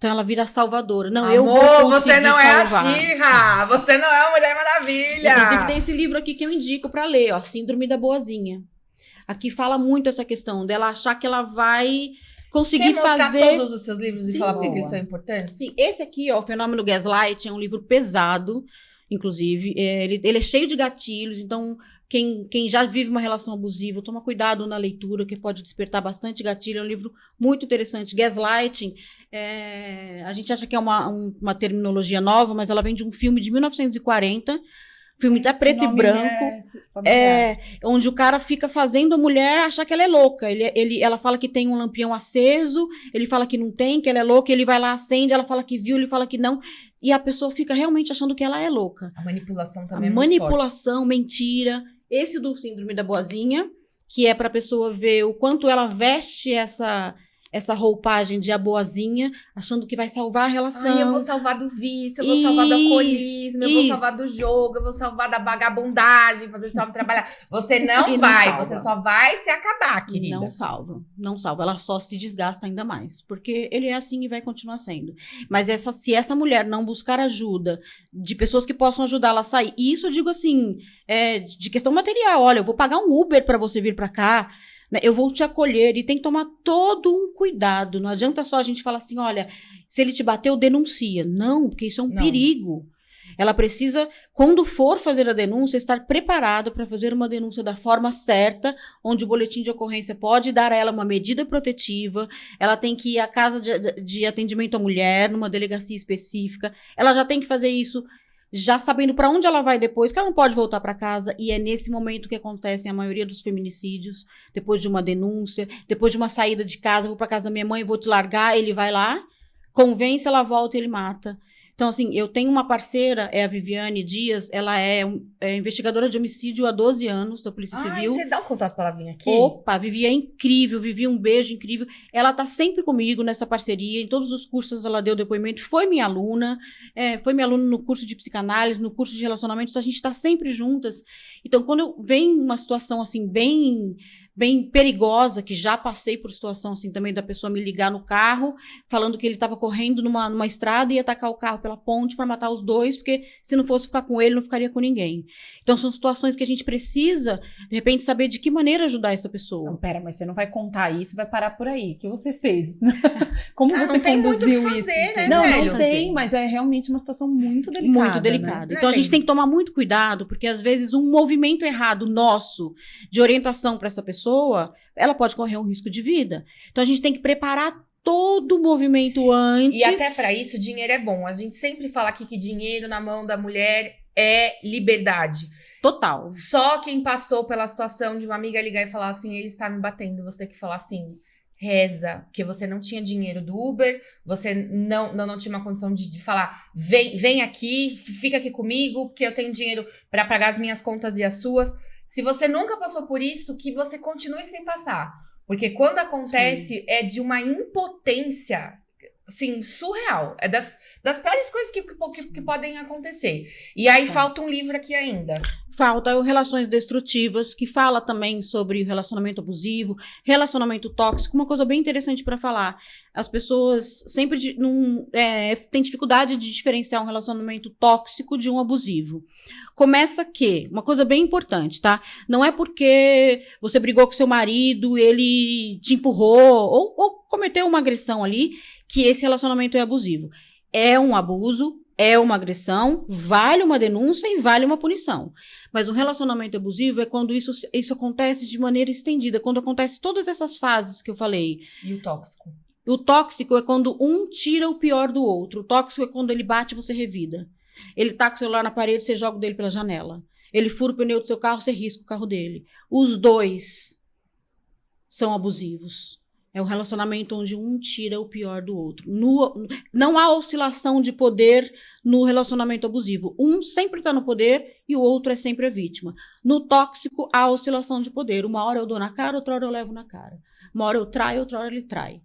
Então ela vira salvadora. Não, Amor, eu vou conseguir você não é salvar. a She-Ra, você não é a Mulher Maravilha. Inclusive tem esse livro aqui que eu indico pra ler, ó, Síndrome da Boazinha. Aqui fala muito essa questão dela achar que ela vai conseguir Quer mostrar fazer... todos os seus livros e Sim, falar por que boa. eles são importantes? Sim, esse aqui, ó, O Fenômeno Gaslight, é um livro pesado, inclusive. Ele é cheio de gatilhos, então quem já vive uma relação abusiva, toma cuidado na leitura, que pode despertar bastante gatilho. É um livro muito interessante. Gaslighting, a gente acha que é uma terminologia nova, mas ela vem de um filme de 1940, filme até preto e branco. Onde o cara fica fazendo a mulher achar que ela é louca. Ela fala que tem um lampião aceso, ele fala que não tem, que ela é louca, ele vai lá, acende, ela fala que viu, ele fala que não. E a pessoa fica realmente achando que ela é louca. A manipulação também A é muito forte. manipulação, mentira. Esse do Síndrome da Boazinha, que é pra pessoa ver o quanto ela veste essa roupagem de a boazinha, achando que vai salvar a relação. Ai, eu vou salvar do vício, eu vou salvar do alcoolismo, eu vou salvar do jogo, eu vou salvar da vagabundagem, fazer só me trabalhar. Você não E não vai, salva. você só vai se acabar, querida. Não salva, não salva. Ela só se desgasta ainda mais. Porque ele é assim e vai continuar sendo. Mas se essa mulher não buscar ajuda de pessoas que possam ajudá-la a sair, e isso eu digo assim, de questão material, olha, eu vou pagar um Uber pra você vir pra cá, né, eu vou te acolher, e tem que tomar todo um cuidado. Não adianta só a gente falar assim, olha, se ele te bateu, denuncia. Não, porque isso é um perigo. Ela precisa, quando for fazer a denúncia, estar preparada para fazer uma denúncia da forma certa, onde o boletim de ocorrência pode dar a ela uma medida protetiva, ela tem que ir à casa de atendimento à mulher, numa delegacia específica, ela já tem que fazer isso já sabendo para onde ela vai depois, que ela não pode voltar para casa, e é nesse momento que acontecem a maioria dos feminicídios, depois de uma denúncia, depois de uma saída de casa, vou para casa da minha mãe, vou te largar, ele vai lá, convence, ela volta e ele mata. Então, assim, eu tenho uma parceira, é a Viviane Dias, ela é investigadora de homicídio há 12 anos da Polícia Civil. Você dá o contato pra ela vir aqui? Opa, Vivi é incrível, Vivi um beijo incrível. Ela tá sempre comigo nessa parceria, em todos os cursos ela deu depoimento, foi minha aluna no curso de psicanálise, no curso de relacionamentos, a gente tá sempre juntas. Então, quando vem uma situação, assim, bem perigosa, que já passei por situação assim também da pessoa me ligar no carro, falando que ele estava correndo numa estrada e ia atacar o carro pela ponte para matar os dois, porque se não fosse ficar com ele, não ficaria com ninguém. Então são situações que a gente precisa, de repente, saber de que maneira ajudar essa pessoa. Não, pera, mas você não vai contar isso, vai parar por aí. O que você fez? Como você não tem muito o que conduziu fazer, isso? né, Não, velho? não tem, mas é realmente uma situação muito delicada. Muito delicada. Né? Então a gente tem que tomar muito cuidado, porque às vezes um movimento errado nosso de orientação para essa pessoa, ela pode correr um risco de vida. Então a gente tem que preparar todo o movimento antes. E até pra isso, dinheiro é bom. A gente sempre fala aqui que dinheiro na mão da mulher é liberdade. Total. Só quem passou pela situação de uma amiga ligar e falar assim, ele está me batendo, você que falar assim, reza, porque você não tinha dinheiro do Uber, você não tinha uma condição de falar, vem aqui, fica aqui comigo, porque eu tenho dinheiro para pagar as minhas contas e as suas. Se você nunca passou por isso, que você continue sem passar. Porque quando acontece, é de uma impotência, assim, surreal. É das piores coisas que podem acontecer. E aí falta um livro aqui ainda. Falta o Relações Destrutivas, que fala também sobre relacionamento abusivo, relacionamento tóxico, uma coisa bem interessante para falar. As pessoas sempre têm dificuldade de diferenciar um relacionamento tóxico de um abusivo. Começa que, uma coisa bem importante, tá? Não é porque você brigou com seu marido, ele te empurrou ou cometeu uma agressão ali, que esse relacionamento é abusivo. É um abuso, é uma agressão, vale uma denúncia e vale uma punição. Mas o relacionamento abusivo é quando isso acontece de maneira estendida, quando acontece todas essas fases que eu falei. E o tóxico? O tóxico é quando um tira o pior do outro. O tóxico é quando ele bate e você revida. Ele tá com o celular na parede, você joga o dele pela janela. Ele fura o pneu do seu carro, você risca o carro dele. Os dois são abusivos. É um relacionamento onde um tira o pior do outro. Não há oscilação de poder no relacionamento abusivo. Um sempre está no poder e o outro é sempre a vítima. No tóxico, há oscilação de poder. Uma hora eu dou na cara, outra hora eu levo na cara. Uma hora eu traio, outra hora ele trai.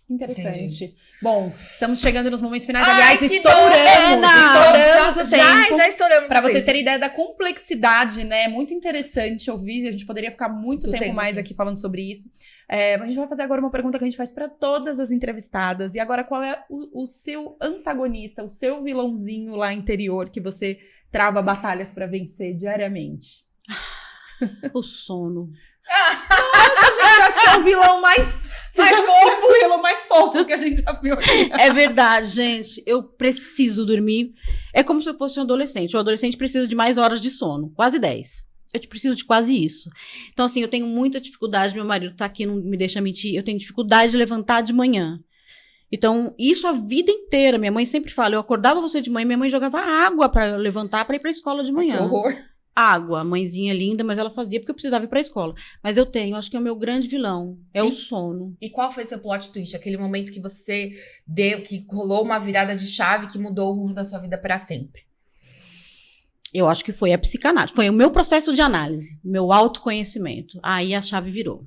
Interessante. Entendi. Bom, estamos chegando nos momentos finais. Ai, Aliás, que estouramos o tempo. Já estouramos. Para o vocês tempo. terem ideia da complexidade, né? É muito interessante ouvir. A gente poderia ficar muito tempo mais aqui falando sobre isso. A gente vai fazer agora uma pergunta que a gente faz para todas as entrevistadas. E agora, qual é o seu antagonista, o seu vilãozinho lá interior que você trava batalhas para vencer diariamente? O sono. Gente, acho que é o vilão mais fofo, o vilão mais fofo que a gente já viu aqui. É verdade, gente. Eu preciso dormir. É como se eu fosse um adolescente. O adolescente precisa de mais horas de sono. Quase 10. Eu preciso de quase isso. Então, assim, eu tenho muita dificuldade. Meu marido tá aqui, não me deixa mentir. Eu tenho dificuldade de levantar de manhã. Então, isso a vida inteira. Minha mãe sempre fala, eu acordava você de manhã, minha mãe jogava água pra eu levantar pra ir pra escola de manhã. Que horror. Água, mãezinha linda, mas ela fazia porque eu precisava ir pra escola. Mas eu tenho, acho que é o meu grande vilão, é o sono. E qual foi seu plot twist? Aquele momento que você deu, que rolou uma virada de chave que mudou o rumo da sua vida pra sempre? Eu acho que foi a psicanálise, foi o meu processo de análise, meu autoconhecimento. Aí a chave virou.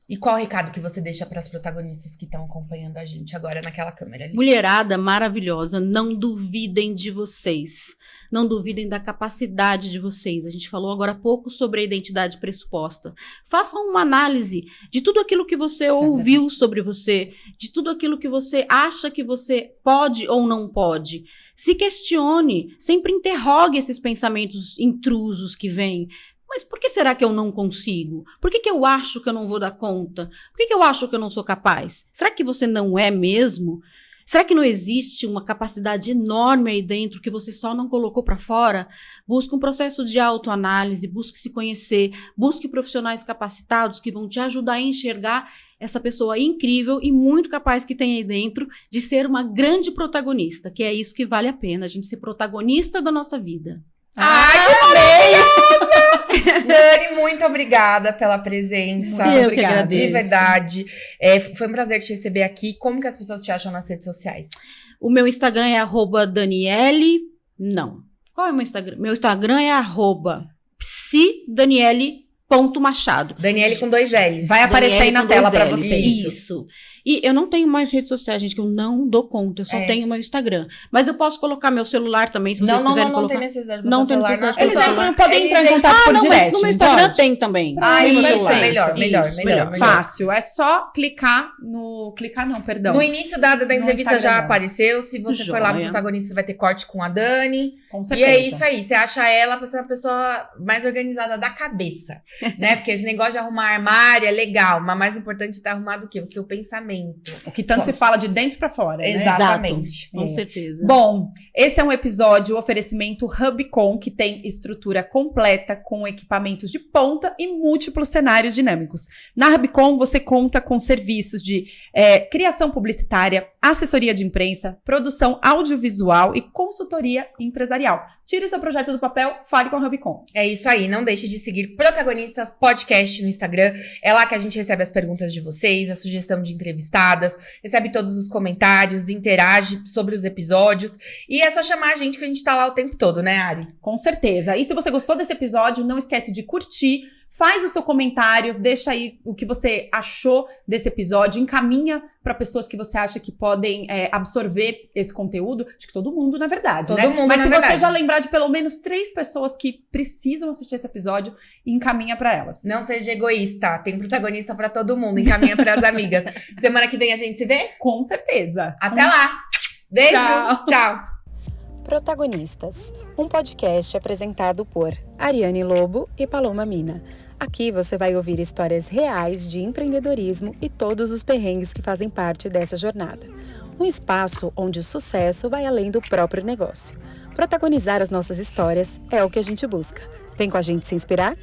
E qual o recado que você deixa pras protagonistas que estão acompanhando a gente agora naquela câmera ali? Mulherada maravilhosa, não duvidem de vocês. Não duvidem da capacidade de vocês. A gente falou agora há pouco sobre a identidade pressuposta. Façam uma análise de tudo aquilo que você ouviu sobre você, de tudo aquilo que você acha que você pode ou não pode. Se questione, sempre interrogue esses pensamentos intrusos que vêm. Mas por que será que eu não consigo? Por que eu acho que eu não vou dar conta? Por que eu acho que eu não sou capaz? Será que você não é mesmo? Será que não existe uma capacidade enorme aí dentro que você só não colocou para fora? Busque um processo de autoanálise, busque se conhecer, busque profissionais capacitados que vão te ajudar a enxergar essa pessoa incrível e muito capaz que tem aí dentro de ser uma grande protagonista, que é isso que vale a pena, a gente ser protagonista da nossa vida. Ai, que maravilhosa! Dani, muito obrigada pela presença. Eu que obrigada. agradeço. De verdade. Foi um prazer te receber aqui. Como que as pessoas te acham nas redes sociais? O meu Instagram é @Daniele... Não. Qual é o meu Instagram? Meu Instagram é @psidaniele.machado. Daniele com 2 L's. Vai aparecer aí na com tela 2 pra Ls. vocês. Isso. E eu não tenho mais redes sociais, gente, que eu não dou conta. Eu só tenho meu Instagram. Mas eu posso colocar meu celular também, se vocês quiserem não colocar. tem necessidade de Não botar tem celular. necessidade de Eles botar entram, podem entrar em contato por não, direct. mas no meu Instagram pode? tem também. Ah, Tem no isso, celular. melhor. Fácil. É só clicar no... Clicar não, perdão. No início da entrevista Instagram já dela. apareceu. Se você for lá no Joia. protagonista, vai ter corte com a Dani. Com E certeza. é isso aí. Você acha ela pra ser uma pessoa mais organizada da cabeça, né? Porque esse negócio de arrumar armário é legal, mas mais importante é estar arrumado o quê? O seu pensamento. O que tanto se fala de dentro pra fora, né? Exatamente. Com certeza. Bom, esse é um episódio, oferecimento Hubcon, que tem estrutura completa com equipamentos de ponta e múltiplos cenários dinâmicos. Na Hubcon, você conta com serviços de criação publicitária, assessoria de imprensa, produção audiovisual e consultoria empresarial. Tire seu projeto do papel, fale com a Hubcon. É isso aí. Não deixe de seguir Protagonistas Podcast no Instagram. É lá que a gente recebe as perguntas de vocês, a sugestão de entrevistadas, recebe todos os comentários, interage sobre os episódios. E é só chamar a gente que a gente tá lá o tempo todo, né, Ari? Com certeza. E se você gostou desse episódio, não esquece de curtir, faz o seu comentário, deixa aí o que você achou desse episódio, encaminha para pessoas que você acha que podem absorver esse conteúdo. Acho que todo mundo, na verdade, Todo né? mundo, Mas na se verdade. você já lembrar de pelo menos 3 pessoas que precisam assistir esse episódio, encaminha para elas. Não seja egoísta. Tem protagonista pra todo mundo. Encaminha pras amigas. Semana que vem a gente se vê? Com certeza. Até lá. Beijo. Tchau. Tchau. Protagonistas, um podcast apresentado por Ariane Lobo e Paloma Mina. Aqui você vai ouvir histórias reais de empreendedorismo e todos os perrengues que fazem parte dessa jornada. Um espaço onde o sucesso vai além do próprio negócio. Protagonizar as nossas histórias é o que a gente busca. Vem com a gente se inspirar?